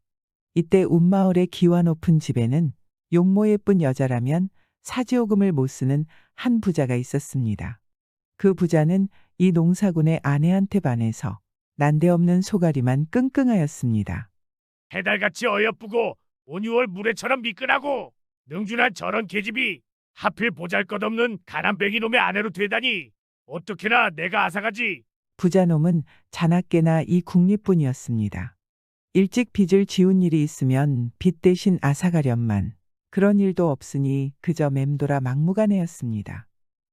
이때 운마을의 기와 높은 집에는 용모 예쁜 여자라면 사지오금을 못 쓰는 한 부자가 있었습니다. 그 부자는 이 농사군의 아내한테 반해서 난데없는 소가리만 끙끙하였습니다. 해달같이 어여쁘고 온유월 물회처럼 미끈하고 능준한 저런 계집이 하필 보잘것없는 가난뱅이 놈의 아내로 되다니 어떻게나 내가 아사가지. 부자놈은 자나깨나 이 국립뿐이었습니다. 일찍 빚을 지운 일이 있으면 빚 대신 아사가련만 그런 일도 없으니 그저 맴돌아 막무가내였습니다.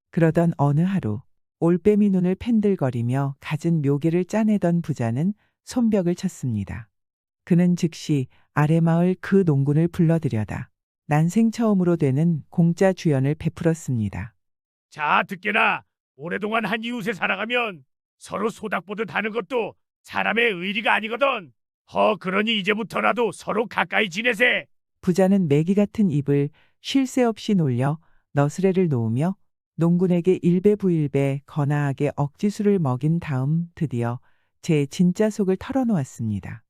그러던 어느 하루 올빼미 눈을 펜들거리며 갖은 묘개를 짜내던 부자는 손뼉을 쳤습니다. 그는 즉시 아래마을 그 농군을 불러들여다 난생 처음으로 되는 공짜 주연을 베풀었습니다. 자, 듣게나 오랫동안 한 이웃에 살아가면 서로 소닥보듯 하는 것도 사람의 의리가 아니거든. 그러니 이제부터라도 서로 가까이 지내세. 부자는 메기 같은 입을 쉴 새 없이 놀려 너스레를 놓으며 농군에게 일배부일배 거나하게 억지수를 먹인 다음 드디어 제 진짜 속을 털어놓았습니다.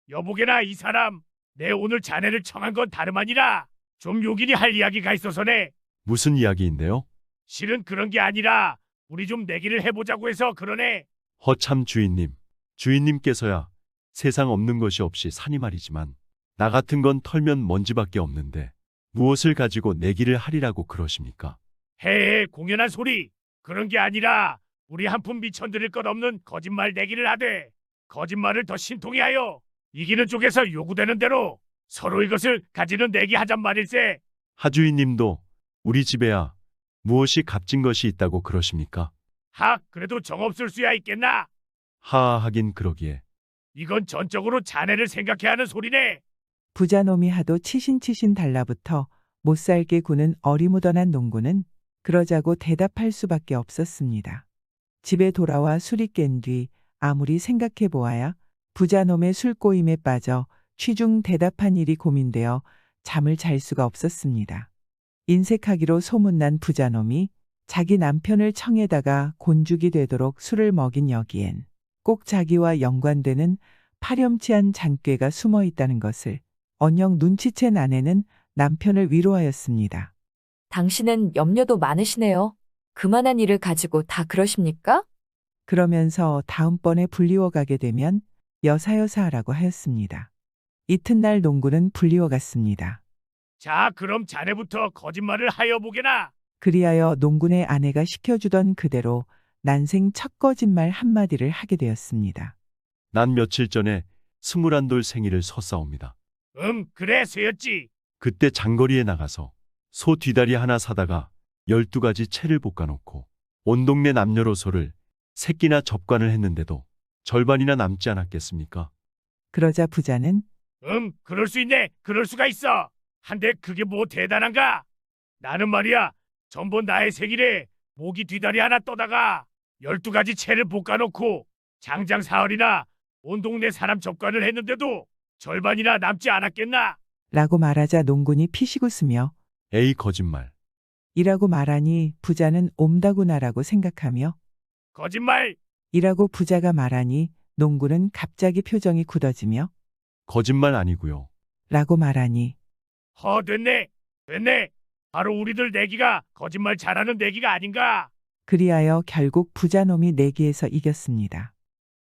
여보게나 이 사람, 내 오늘 자네를 청한 건 다름 아니라 좀 요긴히 할 이야기가 있어서네. 무슨 이야기인데요? 실은 그런 게 아니라 우리 좀 내기를 해보자고 해서 그러네. 허참 주인님, 주인님께서야 세상 없는 것이 없이 사니 말이지만 나 같은 건 털면 먼지밖에 없는데 무엇을 가지고 내기를 하리라고 그러십니까? 해에 공연한 소리. 그런 게 아니라 우리 한 푼 미천드릴 것 없는 거짓말 내기를 하되 거짓말을 더 신통히 하여 이기는 쪽에서 요구되는 대로 서로 이것을 가지는 내기 하잔 말일세. 하주인님도 우리 집에야 무엇이 값진 것이 있다고 그러십니까? 그래도 정없을 수야 있겠나? 하긴 그러기에. 이건 전적으로 자네를 생각해 하는 소리네. 부자놈이 하도 치신치신 달라붙어 못살게 구는 어리무던한 농군은 그러자고 대답할 수밖에 없었습니다. 집에 돌아와 술이 깬 뒤 아무리 생각해 보아야 부자놈의 술꼬임에 빠져 취중 대답한 일이 고민되어 잠을 잘 수가 없었습니다. 인색하기로 소문난 부자놈이 자기 남편을 청에다가 곤죽이 되도록 술을 먹인 여기엔 꼭 자기와 연관되는 파렴치한 장꾀가 숨어 있다는 것을 언영 눈치챈 아내는 남편을 위로하였습니다. 당신은 염려도 많으시네요. 그만한 일을 가지고 다 그러십니까? 그러면서 다음번에 불리워 가게 되면 여사여사하라고 하였습니다. 이튿날 농군은 불리워 갔습니다. 자, 그럼 자네부터 거짓말을 하여 보게나. 그리하여 농군의 아내가 시켜주던 그대로 난생 첫 거짓말 한마디를 하게 되었습니다. 난 며칠 전에 스물한돌 생일을 섰사옵니다. 그래, 쇠였지. 그때 장거리에 나가서 소 뒤다리 하나 사다가 12가지 채를 볶아놓고 온 동네 남녀로소를 새끼나 접관을 했는데도 절반이나 남지 않았겠습니까? 그러자 부자는 그럴 수 있네. 그럴 수가 있어. 한데 그게 뭐 대단한가? 나는 말이야, 전번 나의 생일에 모기 뒤다리 하나 떠다가 12가지 채를 볶아놓고 장장 사흘이나 온 동네 사람 접관을 했는데도 절반이나 남지 않았겠나? 라고 말하자 농군이 피식 웃으며 에이, 거짓말. 이라고 말하니 부자는 옴다구나라고 생각하며 거짓말! 이라고 부자가 말하니 농군은 갑자기 표정이 굳어지며 거짓말 아니고요. 라고 말하니 됐네. 됐네. 바로 우리들 내기가 거짓말 잘하는 내기가 아닌가? 그리하여 결국 부자놈이 내기에서 이겼습니다.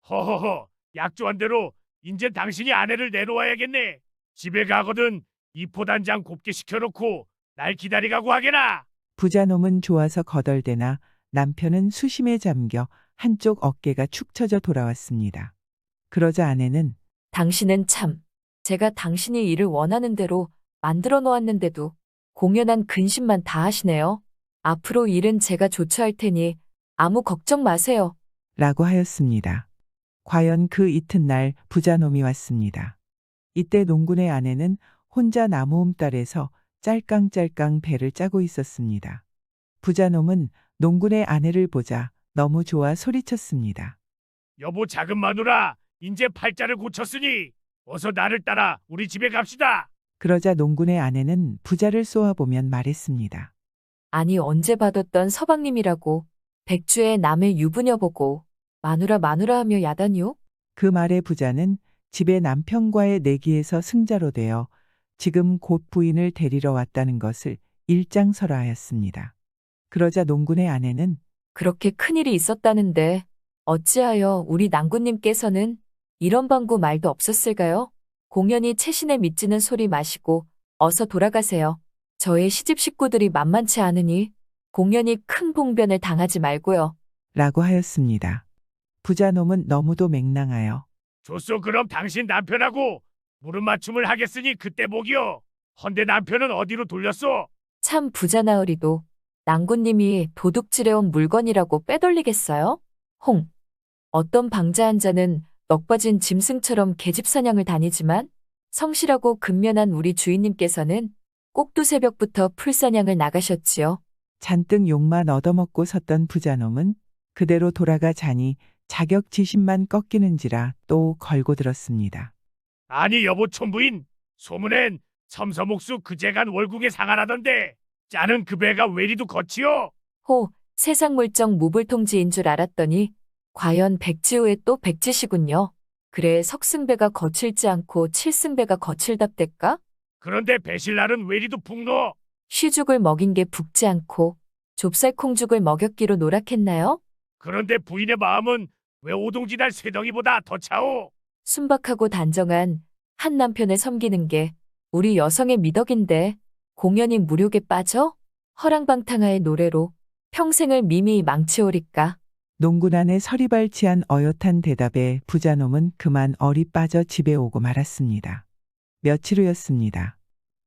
허허허. 약조한 대로 인제 당신이 아내를 내놓아야겠네. 집에 가거든 이포단장 곱게 시켜놓고 날 기다리가고 하게나. 부자놈은 좋아서 거덜대나 남편은 수심에 잠겨 한쪽 어깨가 축 처져 돌아왔습니다. 그러자 아내는 당신은 참, 제가 당신이 일을 원하는 대로 만들어 놓았는데도 공연한 근심만 다 하시네요. 앞으로 일은 제가 조처할 테니 아무 걱정 마세요. 라고 하였습니다. 과연 그 이튿날 부자놈이 왔습니다. 이때 농군의 아내는 혼자 나무홈딸에서 짤깡짤깡 배를 짜고 있었습니다. 부자놈은 농군의 아내를 보자 너무 좋아 소리쳤습니다. 여보, 작은 마누라, 인제 팔자를 고쳤으니 어서 나를 따라 우리 집에 갑시다. 그러자 농군의 아내는 부자를 쏘아보면 말했습니다. 아니, 언제 받았던 서방님이라고 백주에 남의 유부녀 보고 마누라 마누라 하며 야단이요? 그 말에 부자는 집에 남편과의 내기에서 승자로 되어 지금 곧 부인을 데리러 왔다는 것을 일장설하였습니다. 그러자 농군의 아내는 그렇게 큰일이 있었다는데 어찌하여 우리 낭군님께서는 이런 방구 말도 없었을까요? 공연히 채신에 미치는 소리 마시고 어서 돌아가세요. 저의 시집 식구들이 만만치 않으니 공연히 큰 봉변을 당하지 말고요. 라고 하였습니다. 부자놈은 너무도 맹랑하여 좋소. 그럼 당신 남편하고 무릎 맞춤을 하겠으니 그때 보기요. 헌데 남편은 어디로 돌렸소? 참 부자나으리도 낭군님이 도둑질해온 물건이라고 빼돌리겠어요? 홍. 어떤 방자 한 자는 넉빠진 짐승처럼 계집사냥을 다니지만 성실하고 근면한 우리 주인님께서는 꼭두 새벽부터 풀사냥을 나가셨지요. 잔뜩 욕만 얻어먹고 섰던 부자놈은 그대로 돌아가 자니 자격지심만 꺾이는지라 또 걸고 들었습니다. 아니 여보 촌부인, 소문엔 섬서목수 그제간 월국에 상하라던데 짜는 그 배가 왜리도 거치요? 호, 세상 물정 무불통지인 줄 알았더니 과연 백지우의 또 백지시군요. 그래 석승배가 거칠지 않고 칠승배가 거칠답될까? 그런데 배신날은 왜리도 북노? 쉬죽을 먹인 게 북지 않고 좁쌀콩죽을 먹였기로 노랗겠나요? 그런데 부인의 마음은 왜 오동지날 쇠덩이보다 더 차오? 순박하고 단정한 한 남편을 섬기는 게 우리 여성의 미덕인데 공연히 무력에 빠져 허랑방탕하의 노래로 평생을 미미 망치오리까. 농군 안에 서리발치한 어엿한 대답에 부자놈은 그만 얼이 빠져 집에 오고 말았습니다. 며칠 후였습니다.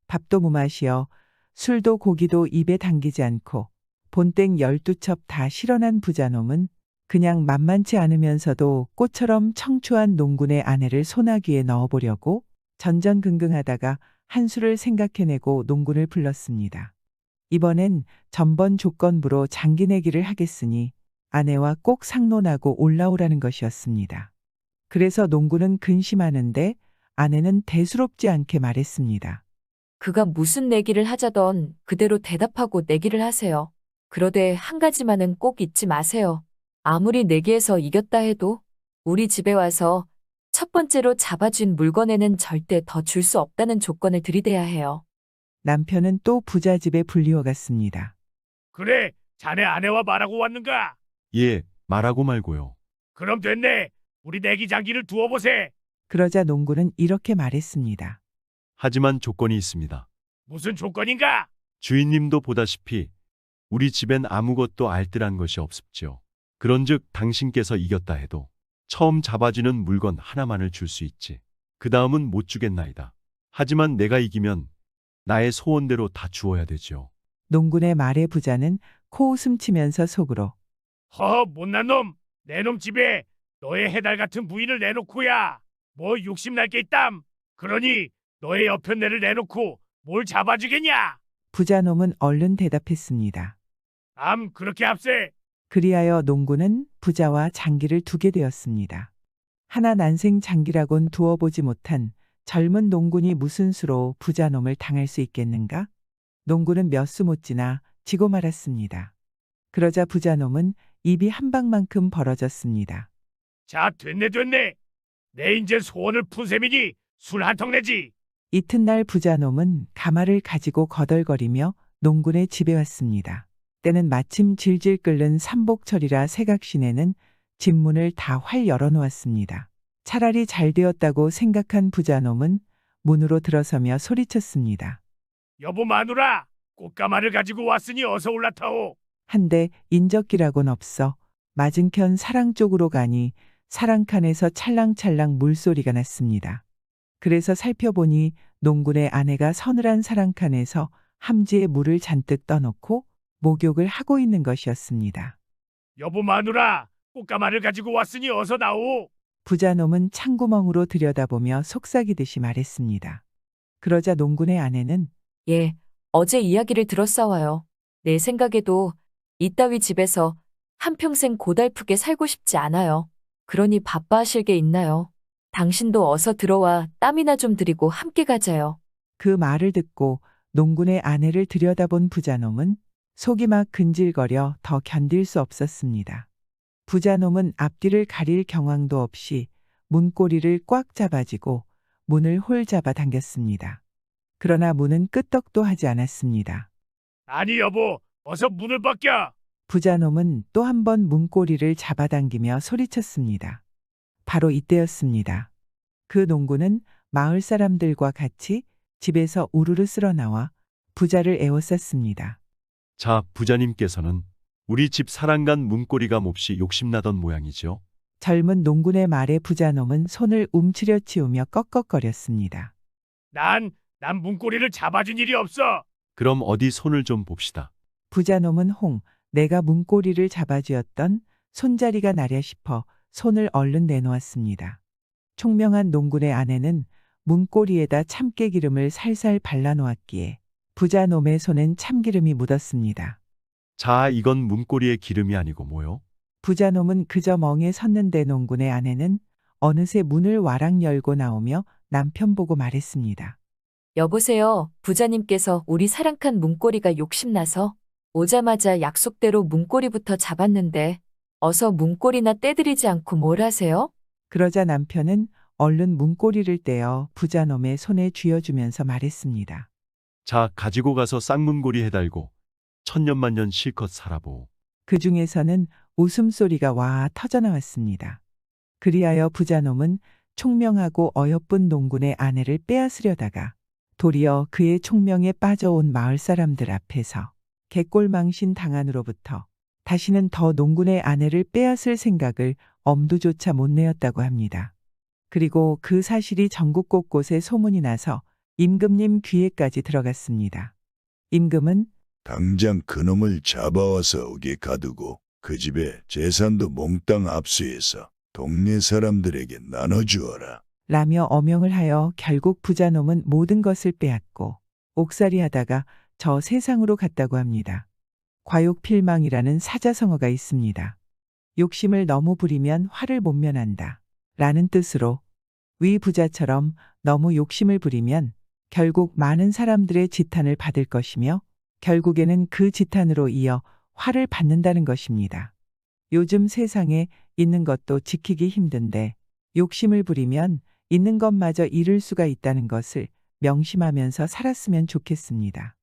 밥도 무맛이어 술도 고기도 입에 당기지 않고 본땡 12첩 다 실어난 부자놈은 그냥 만만치 않으면서도 꽃처럼 청초한 농군의 아내를 소나기에 넣어보려고 전전긍긍하다가 한 수를 생각해내고 농군을 불렀습니다. 이번엔 전번 조건부로 장기내기를 하겠으니 아내와 꼭 상론하고 올라오라는 것이었습니다. 그래서 농군은 근심하는데 아내는 대수롭지 않게 말했습니다. 그가 무슨 내기를 하자던 그대로 대답하고 내기를 하세요. 그러되 한 가지만은 꼭 잊지 마세요. 아무리 내기에서 이겼다 해도 우리 집에 와서 첫 번째로 잡아준 물건에는 절대 더 줄 수 없다는 조건을 들이대야 해요. 남편은 또 부자 집에 불리워갔습니다. 그래, 자네 아내와 말하고 왔는가? 예, 말하고 말고요. 그럼 됐네. 우리 내기 장기를 두어보세. 그러자 농군은 이렇게 말했습니다. 하지만 조건이 있습니다. 무슨 조건인가? 주인님도 보다시피 우리 집엔 아무것도 알뜰한 것이 없습지요. 그런즉 당신께서 이겼다 해도 처음 잡아주는 물건 하나만을 줄 수 있지. 그 다음은 못 주겠나이다. 하지만 내가 이기면 나의 소원대로 다 주어야 되지요. 농군의 말에 부자는 코웃음 치면서 속으로 허, 못난 놈! 내 놈 집에 너의 해달 같은 부인을 내놓고야 뭐 욕심날 게 있담. 그러니 너의 여편네를 내놓고 뭘 잡아주겠냐? 부자놈은 얼른 대답했습니다. 그렇게 합세. 그리하여 농군은 부자와 장기를 두게 되었습니다. 하나 난생 장기라곤 두어보지 못한 젊은 농군이 무슨 수로 부자놈을 당할 수 있겠는가? 농군은 몇 수 못 지나 지고 말았습니다. 그러자 부자놈은 입이 한 방만큼 벌어졌습니다. 자, 됐네. 내 인제 소원을 푼 셈이니 술 한 통 내지. 이튿날 부자놈은 가마를 가지고 거덜거리며 농군의 집에 왔습니다. 때는 마침 질질 끓는 삼복철이라 새각시내는 집문을 다 활 열어놓았습니다. 차라리 잘 되었다고 생각한 부자놈은 문으로 들어서며 소리쳤습니다. 여보 마누라, 꽃가마를 가지고 왔으니 어서 올라타오. 한데 인적기라곤 없어 맞은편 사랑 쪽으로 가니 사랑칸에서 찰랑찰랑 물소리가 났습니다. 그래서 살펴보니 농군의 아내가 서늘한 사랑칸에서 함지에 물을 잔뜩 떠놓고 목욕을 하고 있는 것이었습니다. 여보 마누라, 꽃가마를 가지고 왔으니 어서 나오. 부자놈은 창구멍으로 들여다보며 속삭이듯이 말했습니다. 그러자 농군의 아내는 예, 어제 이야기를 들었사와요. 내 생각에도 이따위 집에서 한평생 고달프게 살고 싶지 않아요. 그러니 바빠하실 게 있나요? 당신도 어서 들어와 땀이나 좀 들이고 함께 가자요. 그 말을 듣고 농군의 아내를 들여다본 부자놈은 속이 막 근질거려 더 견딜 수 없었습니다. 부자놈은 앞뒤를 가릴 경황도 없이 문고리를 꽉 잡아쥐고 문을 홀 잡아 당겼습니다. 그러나 문은 끄떡도 하지 않았습니다. 아니 여보, 어서 문을 벗겨. 부자놈은 또 한 번 문고리를 잡아당기며 소리쳤습니다. 바로 이때였습니다. 그 농군은 마을 사람들과 같이 집에서 우르르 쓸어나와 부자를 에워쌌습니다. 자, 부자님께서는 우리 집 사랑간 문고리가 몹시 욕심나던 모양이지요. 젊은 농군의 말에 부자놈은 손을 움츠려 치우며 꺽꺽거렸습니다. 난 문고리를 잡아준 일이 없어. 그럼 어디 손을 좀 봅시다. 부자놈은 내가 문고리를 잡아쥐었던 손자리가 나랴 싶어 손을 얼른 내놓았습니다. 총명한 농군의 아내는 문고리에다 참깨기름을 살살 발라놓았기에 부자놈의 손엔 참기름이 묻었습니다. 자, 이건 문고리의 기름이 아니고 뭐요? 부자놈은 그저 멍에 섰는데 농군의 아내는 어느새 문을 와락 열고 나오며 남편 보고 말했습니다. 여보세요. 부자님께서 우리 사랑칸 문고리가 욕심나서 오자마자 약속대로 문고리부터 잡았는데 어서 문고리나 떼드리지 않고 뭘 하세요? 그러자 남편은 얼른 문고리를 떼어 부자놈의 손에 쥐어주면서 말했습니다. 자, 가지고 가서 쌍문고리 해달고 천년만년 실컷 살아보. 그 중에서는 웃음소리가 와 터져나왔습니다. 그리하여 부자놈은 총명하고 어여쁜 농군의 아내를 빼앗으려다가 도리어 그의 총명에 빠져온 마을 사람들 앞에서 갯골망신 당한으로부터 다시는 더 농군의 아내를 빼앗을 생각을 엄두조차 못 내었다고 합니다. 그리고 그 사실이 전국 곳곳에 소문이 나서 임금님 귀에까지 들어갔습니다. 임금은 당장 그놈을 잡아와서 옥에 가두고 그 집에 재산도 몽땅 압수해서 동네 사람들에게 나눠주어라. 라며 어명을 하여 결국 부자놈은 모든 것을 빼앗고 옥살이 하다가 저 세상으로 갔다고 합니다. 과욕필망이라는 사자성어가 있습니다. 욕심을 너무 부리면 화를 못 면한다 라는 뜻으로 위 부자처럼 너무 욕심을 부리면 결국 많은 사람들의 지탄을 받을 것이며 결국에는 그 지탄으로 이어 화를 받는다는 것입니다. 요즘 세상에 있는 것도 지키기 힘든데 욕심을 부리면 있는 것마저 잃을 수가 있다는 것을 명심하면서 살았으면 좋겠습니다.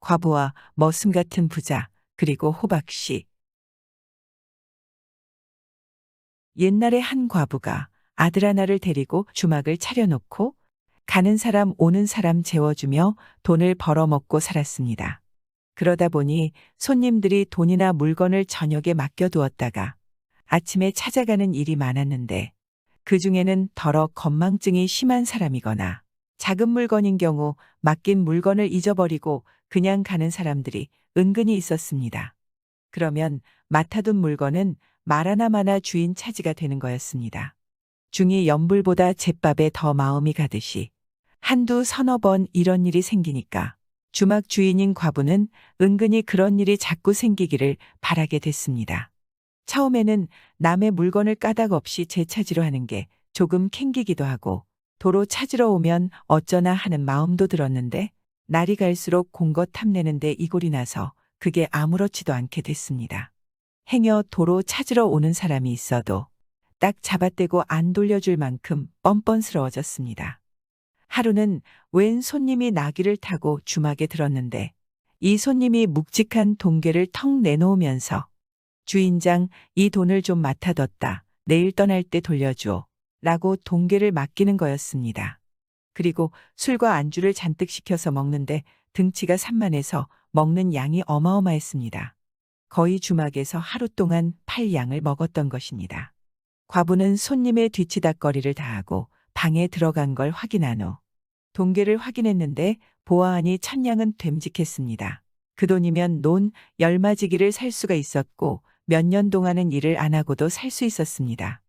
과부와 머슴 같은 부자, 그리고 호박씨. 옛날에 한 과부가 아들 하나를 데리고 주막을 차려놓고 가는 사람 오는 사람 재워주며 돈을 벌어먹고 살았습니다. 그러다 보니 손님들이 돈이나 물건을 저녁에 맡겨두었다가 아침에 찾아가는 일이 많았는데 그 중에는 더러 건망증이 심한 사람이거나 작은 물건인 경우 맡긴 물건을 잊어버리고 그냥 가는 사람들이 은근히 있었습니다. 그러면 맡아둔 물건은 말 하나마나 주인 차지가 되는 거였습니다. 중이 연불보다 잿밥에 더 마음이 가듯이 한두 서너 번 이런 일이 생기니까 주막 주인인 과부는 은근히 그런 일이 자꾸 생기기를 바라게 됐습니다. 처음에는 남의 물건을 까닭 없이 재찾으려 하는 게 조금 캥기기도 하고 도로 찾으러 오면 어쩌나 하는 마음도 들었는데 날이 갈수록 공것 탐내는데 이골이 나서 그게 아무렇지도 않게 됐습니다. 행여 도로 찾으러 오는 사람이 있어도 딱 잡아떼고 안 돌려줄 만큼 뻔뻔스러워졌습니다. 하루는 웬 손님이 나귀를 타고 주막에 들었는데 이 손님이 묵직한 동괴를 턱 내놓으면서 주인장, 이 돈을 좀 맡아뒀다. 내일 떠날 때 돌려줘. 라고 동괴를 맡기는 거였습니다. 그리고 술과 안주를 잔뜩 시켜서 먹는데 등치가 산만해서 먹는 양이 어마어마했습니다. 거의 주막에서 하루 동안 8양을 먹었던 것입니다. 과부는 손님의 뒤치다거리를 다하고 방에 들어간 걸 확인한 후 동괴를 확인했는데 보아하니 1000양은 됨직했습니다. 그 돈이면 논 10마지기를 살 수가 있었고 몇 년 동안은 일을 안 하고도 살 수 있었습니다.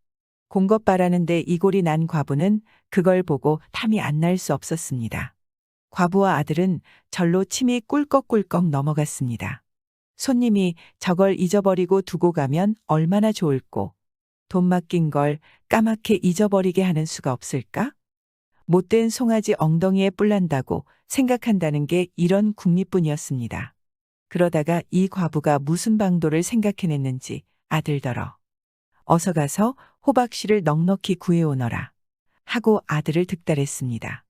공것 바라는데 이골이 난 과부는 그걸 보고 탐이 안 날 수 없었습니다. 과부와 아들은 절로 침이 꿀꺽꿀꺽 넘어갔습니다. 손님이 저걸 잊어버리고 두고 가면 얼마나 좋을꼬. 돈 맡긴 걸 까맣게 잊어버리게 하는 수가 없을까? 못된 송아지 엉덩이에 뿔난다고 생각한다는 게 이런 국리뿐이었습니다. 그러다가 이 과부가 무슨 방도를 생각해냈는지 아들더러 어서 가서 호박씨를 넉넉히 구해오너라 하고 아들을 득달했습니다.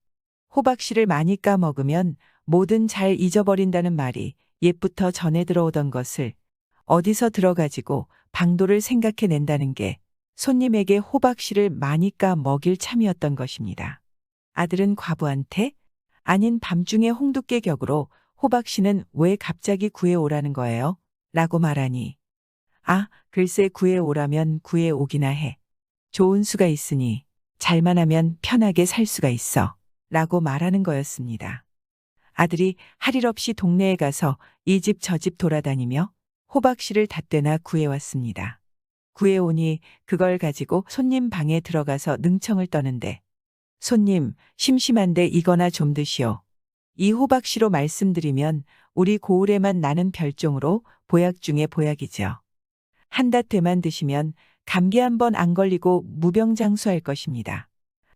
호박씨를 많이 까먹으면 뭐든 잘 잊어버린다는 말이 옛부터 전해 들어오던 것을 어디서 들어가지고 방도를 생각해낸다는 게 손님에게 호박씨를 많이 까먹일 참이었던 것입니다. 아들은 과부한테 아닌 밤중에 홍두깨 격으로 호박씨는 왜 갑자기 구해오라는 거예요? 라고 말하니 아, 글쎄 구해오라면 구해오기나 해. 좋은 수가 있으니 잘만 하면 편하게 살 수가 있어. 라고 말하는 거였습니다. 아들이 할 일 없이 동네에 가서 이 집 저 집 돌아다니며 호박씨를 닷대나 구해왔습니다. 구해오니 그걸 가지고 손님 방에 들어가서 능청을 떠는데 손님, 심심한데 이거나 좀 드시오. 이 호박씨로 말씀드리면 우리 고을에만 나는 별종으로 보약 중에 보약이죠. 한닷대만 드시면 감기 한 번 안 걸리고 무병장수할 것입니다.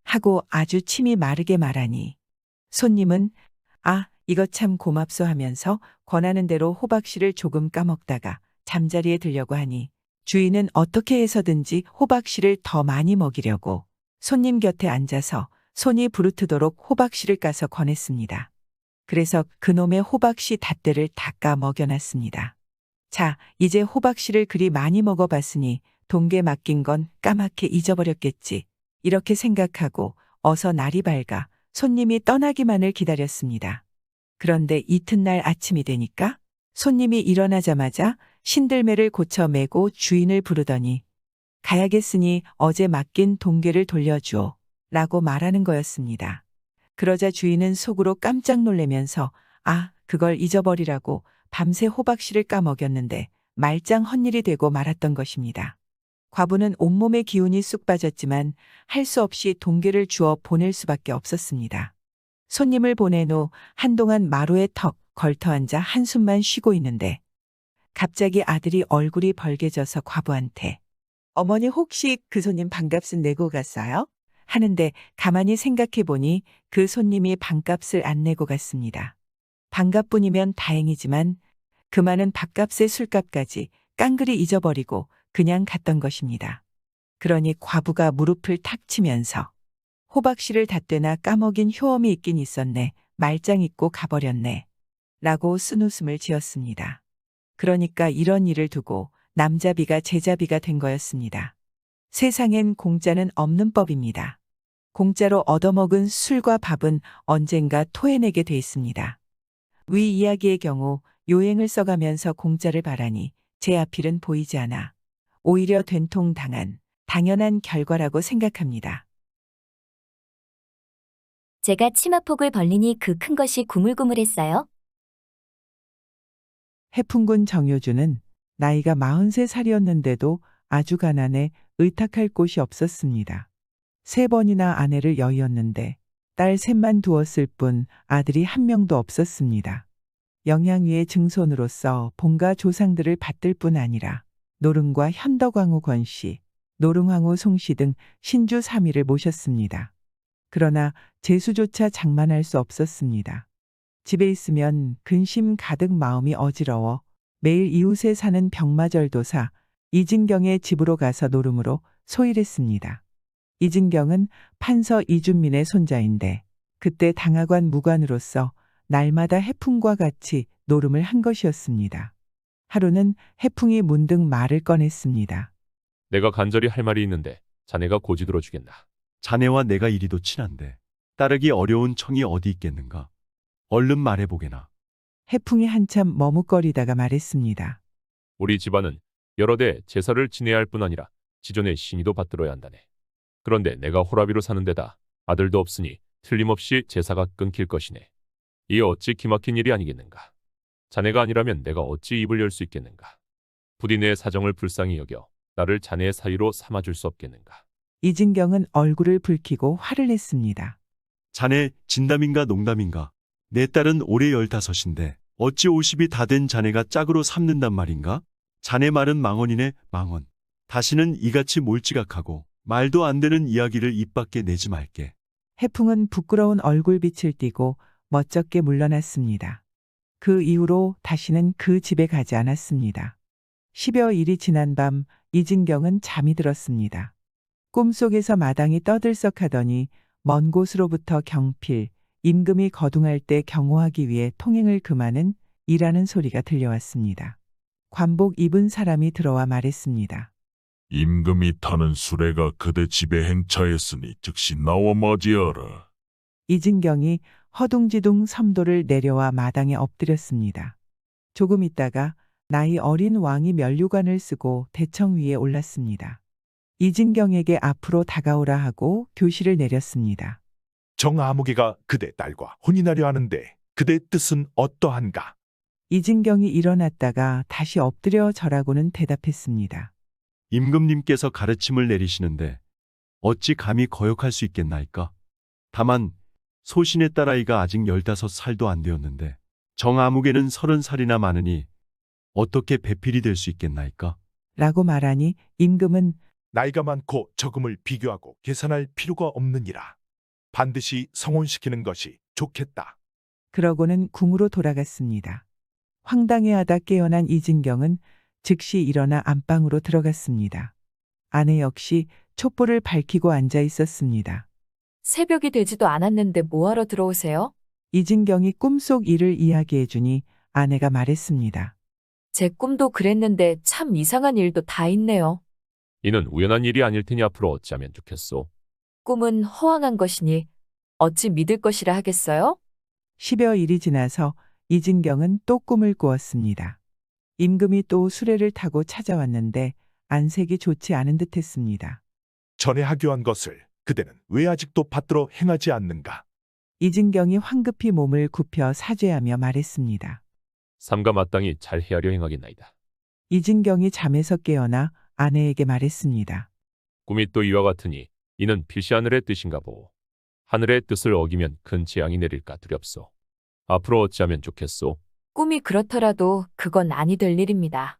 하고 아주 침이 마르게 말하니 손님은 아, 이거 참 고맙소 하면서 권하는 대로 호박씨를 조금 까먹다가 잠자리에 들려고 하니 주인은 어떻게 해서든지 호박씨를 더 많이 먹이려고 손님 곁에 앉아서 손이 부르트도록 호박씨를 까서 권했습니다. 그래서 그놈의 호박씨 닷대를 다 까 먹여놨습니다. 자, 이제 호박씨를 그리 많이 먹어봤으니 동괴 맡긴 건 까맣게 잊어버렸겠지. 이렇게 생각하고 어서 날이 밝아 손님이 떠나기만을 기다렸습니다. 그런데 이튿날 아침이 되니까 손님이 일어나자마자 신들매를 고쳐 매고 주인을 부르더니 가야겠으니 어제 맡긴 동괴를 돌려주오. 라고 말하는 거였습니다. 그러자 주인은 속으로 깜짝 놀라면서 아, 그걸 잊어버리라고 밤새 호박씨를 까먹였는데 말짱 헛일이 되고 말았던 것입니다. 과부는 온몸에 기운이 쑥 빠졌지만 할 수 없이 동괴를 주어 보낼 수밖에 없었습니다. 손님을 보낸 후 한동안 마루에 턱 걸터앉아 한숨만 쉬고 있는데 갑자기 아들이 얼굴이 벌개져서 과부한테 어머니 혹시 그 손님 방값은 내고 갔어요? 하는데 가만히 생각해 보니 그 손님이 방값을 안 내고 갔습니다. 방값뿐이면 다행이지만 그 많은 밥값에 술값까지 깡그리 잊어버리고 그냥 갔던 것입니다. 그러니 과부가 무릎을 탁 치면서 호박씨를 닷대나 까먹인 효험이 있긴 있었네. 말짱 잊고 가버렸네. 라고 쓴웃음을 지었습니다. 그러니까 이런 일을 두고 남자비가 제자비가 된 거였습니다. 세상엔 공짜는 없는 법입니다. 공짜로 얻어먹은 술과 밥은 언젠가 토해내게 돼 있습니다. 위 이야기의 경우 요행을 써가면서 공짜를 바라니 제 앞일은 보이지 않아 오히려 된통 당한 당연한 결과라고 생각합니다. 제가 치마폭을 벌리니 그 큰 것이 구물구물했어요. 해풍군 정효주는 나이가 43살이었는데도 아주 가난해 의탁할 곳이 없었습니다. 3번이나 아내를 여의었는데 딸 셋만 두었을 뿐 아들이 한 명도 없었습니다. 영양위의 증손으로서 본가 조상들을 받들 뿐 아니라 노릉과 현덕왕후 권씨, 노릉왕후 송씨 등 신주 3위를 모셨습니다. 그러나 재수조차 장만할 수 없었습니다. 집에 있으면 근심 가득 마음이 어지러워 매일 이웃에 사는 병마절도사 이진경의 집으로 가서 노름으로 소일했습니다. 이진경은 판서 이준민의 손자인데 그때 당하관 무관으로서 날마다 해풍과 같이 노름을 한 것이었습니다. 하루는 해풍이 문득 말을 꺼냈습니다. 내가 간절히 할 말이 있는데 자네가 고지 들어주겠나? 자네와 내가 이리도 친한데 따르기 어려운 청이 어디 있겠는가? 얼른 말해보게나. 해풍이 한참 머뭇거리다가 말했습니다. 우리 집안은 여러 대 제사를 지내야 할 뿐 아니라 지존의 신의도 받들어야 한다네. 그런데 내가 호라비로 사는 데다 아들도 없으니 틀림없이 제사가 끊길 것이네. 이 어찌 기막힌 일이 아니겠는가? 자네가 아니라면 내가 어찌 입을 열 수 있겠는가? 부디 내 사정을 불쌍히 여겨 나를 자네의 사위로 삼아줄 수 없겠는가? 이진경은 얼굴을 붉히고 화를 냈습니다. 자네 진담인가 농담인가? 내 딸은 올해 15인데 어찌 50이 다 된 자네가 짝으로 삼는단 말인가? 자네 말은 망언이네, 망언. 다시는 이같이 몰지각하고 말도 안 되는 이야기를 입 밖에 내지 말게. 해풍은 부끄러운 얼굴빛을 띠고 멋쩍게 물러났습니다. 그 이후로 다시는 그 집에 가지 않았습니다. 10여 일이 지난 밤 이진경은 잠이 들었습니다. 꿈속에서 마당이 떠들썩하더니 먼 곳으로부터 경필, 임금이 거둥할 때 경호하기 위해 통행을 금하는 이라는 소리가 들려왔습니다. 관복 입은 사람이 들어와 말했습니다. 임금이 타는 수레가 그대 집에 행차했으니 즉시 나와 맞이하라. 이진경이 허둥지둥 섬도를 내려와 마당에 엎드렸습니다. 조금 있다가 나이 어린 왕이 면류관을 쓰고 대청 위에 올랐습니다. 이진경에게 앞으로 다가오라 하고 교시를 내렸습니다. 정아무개가 그대 딸과 혼인하려 하는데 그대 뜻은 어떠한가? 이진경이 일어났다가 다시 엎드려 절하고는 대답했습니다. 임금님께서 가르침을 내리시는데 어찌 감히 거역할 수 있겠나이까? 다만 소신의 딸아이가 아직 15살도 안 되었는데 정아무개는 30살이나 많으니 어떻게 배필이 될 수 있겠나이까? 라고 말하니 임금은 나이가 많고 적음을 비교하고 계산할 필요가 없느니라. 반드시 성혼시키는 것이 좋겠다. 그러고는 궁으로 돌아갔습니다. 황당해하다 깨어난 이진경은 즉시 일어나 안방으로 들어갔습니다. 아내 역시 촛불을 밝히고 앉아 있었습니다. 새벽이 되지도 않았는데 뭐하러 들어오세요? 이진경이 꿈속 일을 이야기해 주니 아내가 말했습니다. 제 꿈도 그랬는데 참 이상한 일도 다 있네요. 이는 우연한 일이 아닐 테니 앞으로 어찌하면 좋겠소? 꿈은 허황한 것이니 어찌 믿을 것이라 하겠어요? 10여 일이 지나서 이진경은 또 꿈을 꾸었습니다. 임금이 또 수레를 타고 찾아왔는데 안색이 좋지 않은 듯했습니다. 전에 하교한 것을 그대는 왜 아직도 받들어 행하지 않는가? 이진경이 황급히 몸을 굽혀 사죄하며 말했습니다. 삼가 마땅히 잘 헤아려 행하겠나이다. 이진경이 잠에서 깨어나 아내에게 말했습니다. 꿈이 또 이와 같으니 이는 필시 하늘의 뜻인가 보오. 하늘의 뜻을 어기면 큰 재앙이 내릴까 두렵소. 앞으로 어찌하면 좋겠소? 꿈이 그렇더라도 그건 아니 될 일입니다.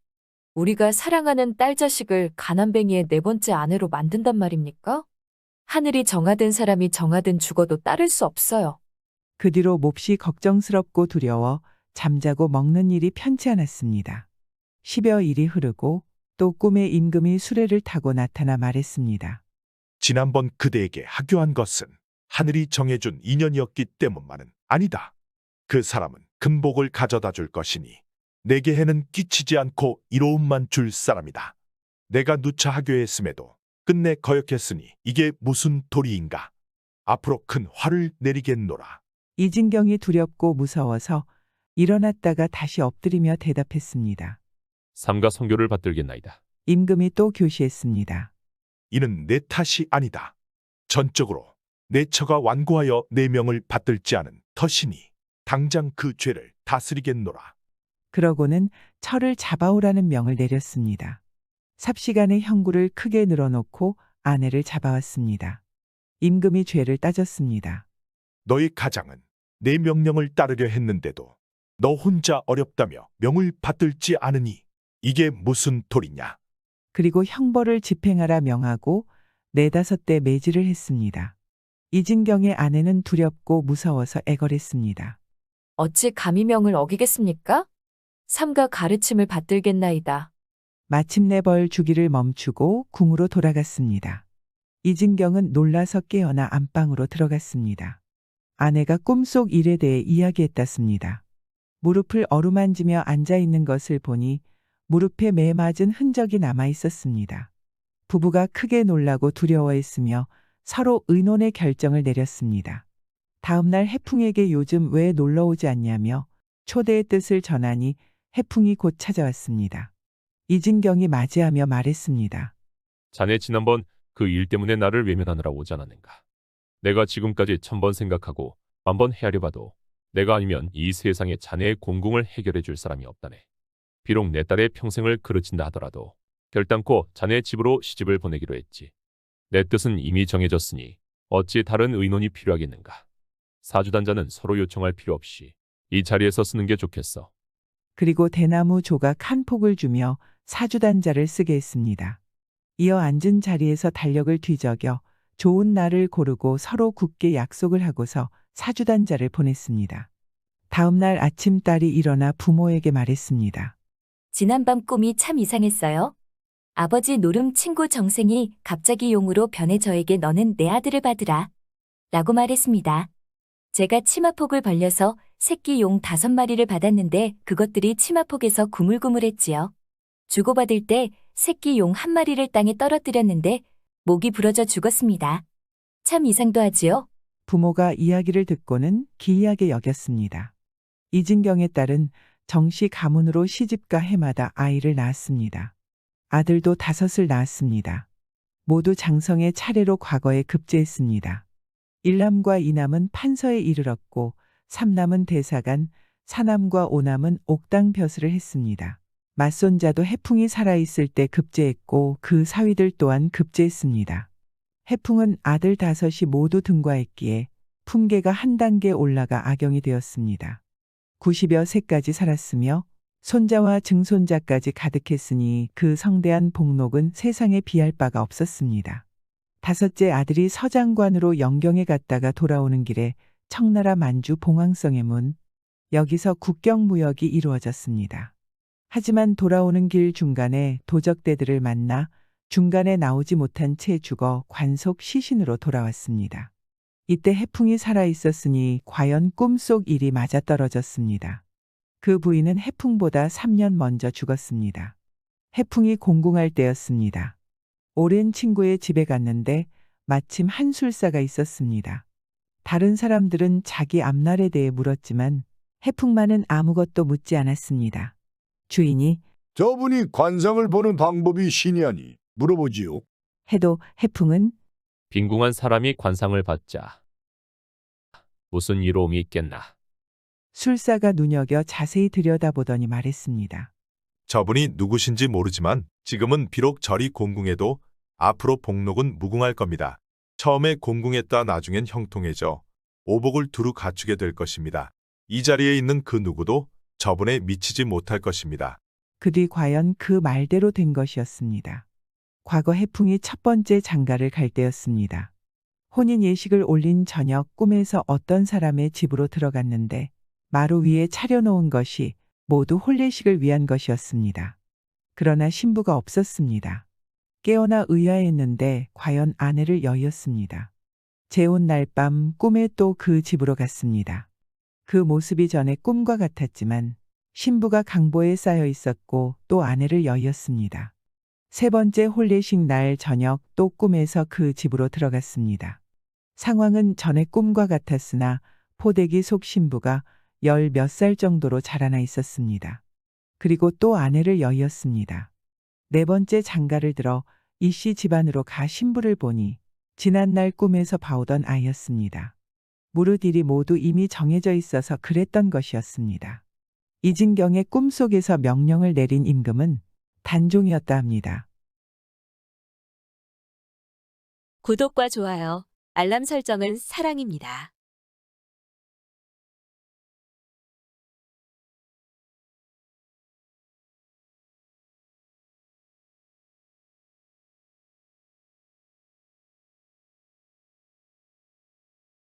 우리가 사랑하는 딸 자식을 가난뱅이의 4번째 아내로 만든단 말입니까? 하늘이 정하든 사람이 정하든 죽어도 따를 수 없어요. 그 뒤로 몹시 걱정스럽고 두려워 잠자고 먹는 일이 편치 않았습니다. 10여 일이 흐르고 또 꿈에 임금이 수레를 타고 나타나 말했습니다. 지난번 그대에게 하교한 것은 하늘이 정해준 인연이었기 때문만은 아니다. 그 사람은 금복을 가져다 줄 것이니 내게 해는 끼치지 않고 이로움만 줄 사람이다. 내가 누차 하교했음에도 끝내 거역했으니 이게 무슨 도리인가? 앞으로 큰 화를 내리겠노라. 이진경이 두렵고 무서워서 일어났다가 다시 엎드리며 대답했습니다. 삼가 성교를 받들겠나이다. 임금이 또 교시했습니다. 이는 내 탓이 아니다. 전적으로 내 처가 완고하여 내 명을 받들지 않은 터시니 당장 그 죄를 다스리겠노라. 그러고는 철을 잡아오라는 명을 내렸습니다. 삽시간에 형구를 크게 늘어놓고 아내를 잡아왔습니다. 임금이 죄를 따졌습니다. 너희 가장은 내 명령을 따르려 했는데도 너 혼자 어렵다며 명을 받들지 않으니 이게 무슨 도리냐. 그리고 형벌을 집행하라 명하고 4~5대 매질을 했습니다. 이진경의 아내는 두렵고 무서워서 애걸했습니다. 어찌 감히 명을 어기겠습니까? 삼가 가르침을 받들겠나이다. 마침내 벌 주기를 멈추고 궁으로 돌아갔습니다. 이진경은 놀라서 깨어나 안방으로 들어갔습니다. 아내가 꿈속 일에 대해 이야기했다습니다. 무릎을 어루만지며 앉아있는 것을 보니 무릎에 매 맞은 흔적이 남아 있었습니다. 부부가 크게 놀라고 두려워했으며 서로 의논의 결정을 내렸습니다. 다음 날 해풍에게 요즘 왜 놀러오지 않냐며 초대의 뜻을 전하니 해풍이 곧 찾아왔습니다. 이진경이 맞이하며 말했습니다. 자네 지난번 그 일 때문에 나를 외면하느라 오지 않았는가. 내가 지금까지 1000번 생각하고 1000번 헤아려봐도 내가 아니면 이 세상에 자네의 공공을 해결해 줄 사람이 없다네. 비록 내 딸의 평생을 그르친다 하더라도 결단코 자네 집으로 시집을 보내기로 했지. 내 뜻은 이미 정해졌으니 어찌 다른 의논이 필요하겠는가. 사주단자는 서로 요청할 필요 없이 이 자리에서 쓰는 게 좋겠어. 그리고 대나무 조각 한 폭을 주며 사주단자를 쓰게 했습니다. 이어 앉은 자리에서 달력을 뒤적여 좋은 날을 고르고 서로 굳게 약속을 하고서 사주단자를 보냈습니다. 다음 날 아침 딸이 일어나 부모에게 말했습니다. 지난밤 꿈이 참 이상했어요. 아버지 노름 친구 정생이 갑자기 용으로 변해 저에게 너는 내 아들을 받으라 라고 말했습니다. 제가 치마폭을 벌려서 새끼 용 5마리를 받았는데 그것들이 치마폭에서 구물구물했지요. 주고받을 때 새끼 용 1마리를 땅에 떨어뜨렸는데 목이 부러져 죽었습니다. 참 이상도 하지요? 부모가 이야기를 듣고는 기이하게 여겼습니다. 이진경의 딸은 정시 가문으로 시집가 해마다 아이를 낳았습니다. 아들도 5을 낳았습니다. 모두 장성의 차례로 과거에 급제했습니다. 1남과 2남은 판서에 이르렀고 3남은 대사관, 4남과 5남은 옥당 벼슬을 했습니다. 맞손자도 해풍이 살아있을 때 급제했고 그 사위들 또한 급제했습니다. 해풍은 아들 5이 모두 등과했기에 품계가 한 단계 올라가 악영이 되었습니다. 90여 세까지 살았으며 손자와 증손자까지 가득했으니 그 성대한 복록은 세상에 비할 바가 없었습니다. 5째 아들이 서장관으로 영경에 갔다가 돌아오는 길에 청나라 만주 봉황성의 문, 여기서 국경무역이 이루어졌습니다. 하지만 돌아오는 길 중간에 도적대들을 만나 중간에 나오지 못한 채 죽어 관속 시신으로 돌아왔습니다. 이때 해풍이 살아있었으니 과연 꿈속 일이 맞아떨어졌습니다. 그 부인은 해풍보다 3년 먼저 죽었습니다. 해풍이 공궁할 때였습니다. 오랜 친구의 집에 갔는데 마침 한술사가 있었습니다. 다른 사람들은 자기 앞날에 대해 물었지만 해풍만은 아무것도 묻지 않았습니다. 주인이 저분이 관상을 보는 방법이 신이 아니 물어보지요. 해도 해풍은 빈궁한 사람이 관상을 받자 무슨 이로움이 있겠나. 술사가 눈여겨 자세히 들여다보더니 말했습니다. 저분이 누구신지 모르지만 지금은 비록 절이 공궁해도 앞으로 복록은 무궁할 겁니다. 처음에 공궁했다 나중엔 형통해져 오복을 두루 갖추게 될 것입니다. 이 자리에 있는 그 누구도 저분에 미치지 못할 것입니다. 그 뒤 과연 그 말대로 된 것이었습니다. 과거 해풍이 첫 번째 장가를 갈 때였습니다. 혼인 예식을 올린 저녁 꿈에서 어떤 사람의 집으로 들어갔는데 마루 위에 차려놓은 것이 모두 혼례식을 위한 것이었습니다. 그러나 신부가 없었습니다. 깨어나 의아했는데 과연 아내를 여의었습니다. 재혼 날 밤 꿈에 또 그 집으로 갔습니다. 그 모습이 전에 꿈과 같았지만 신부가 강보에 쌓여 있었고 또 아내를 여의었습니다. 3번째 혼례식 날 저녁 또 꿈에서 그 집으로 들어갔습니다. 상황은 전의 꿈과 같았으나 포대기 속 신부가 10몇 살 정도로 자라나 있었습니다. 그리고 또 아내를 여의었습니다. 4번째 장가를 들어 이 씨 집안으로 가 신부를 보니 지난날 꿈에서 봐오던 아이였습니다. 무릇 일이 모두 이미 정해져 있어서 그랬던 것이었습니다. 이진경의 꿈속에서 명령을 내린 임금은 단종이었다 합니다. 구독과 좋아요, 알람 설정은 사랑입니다.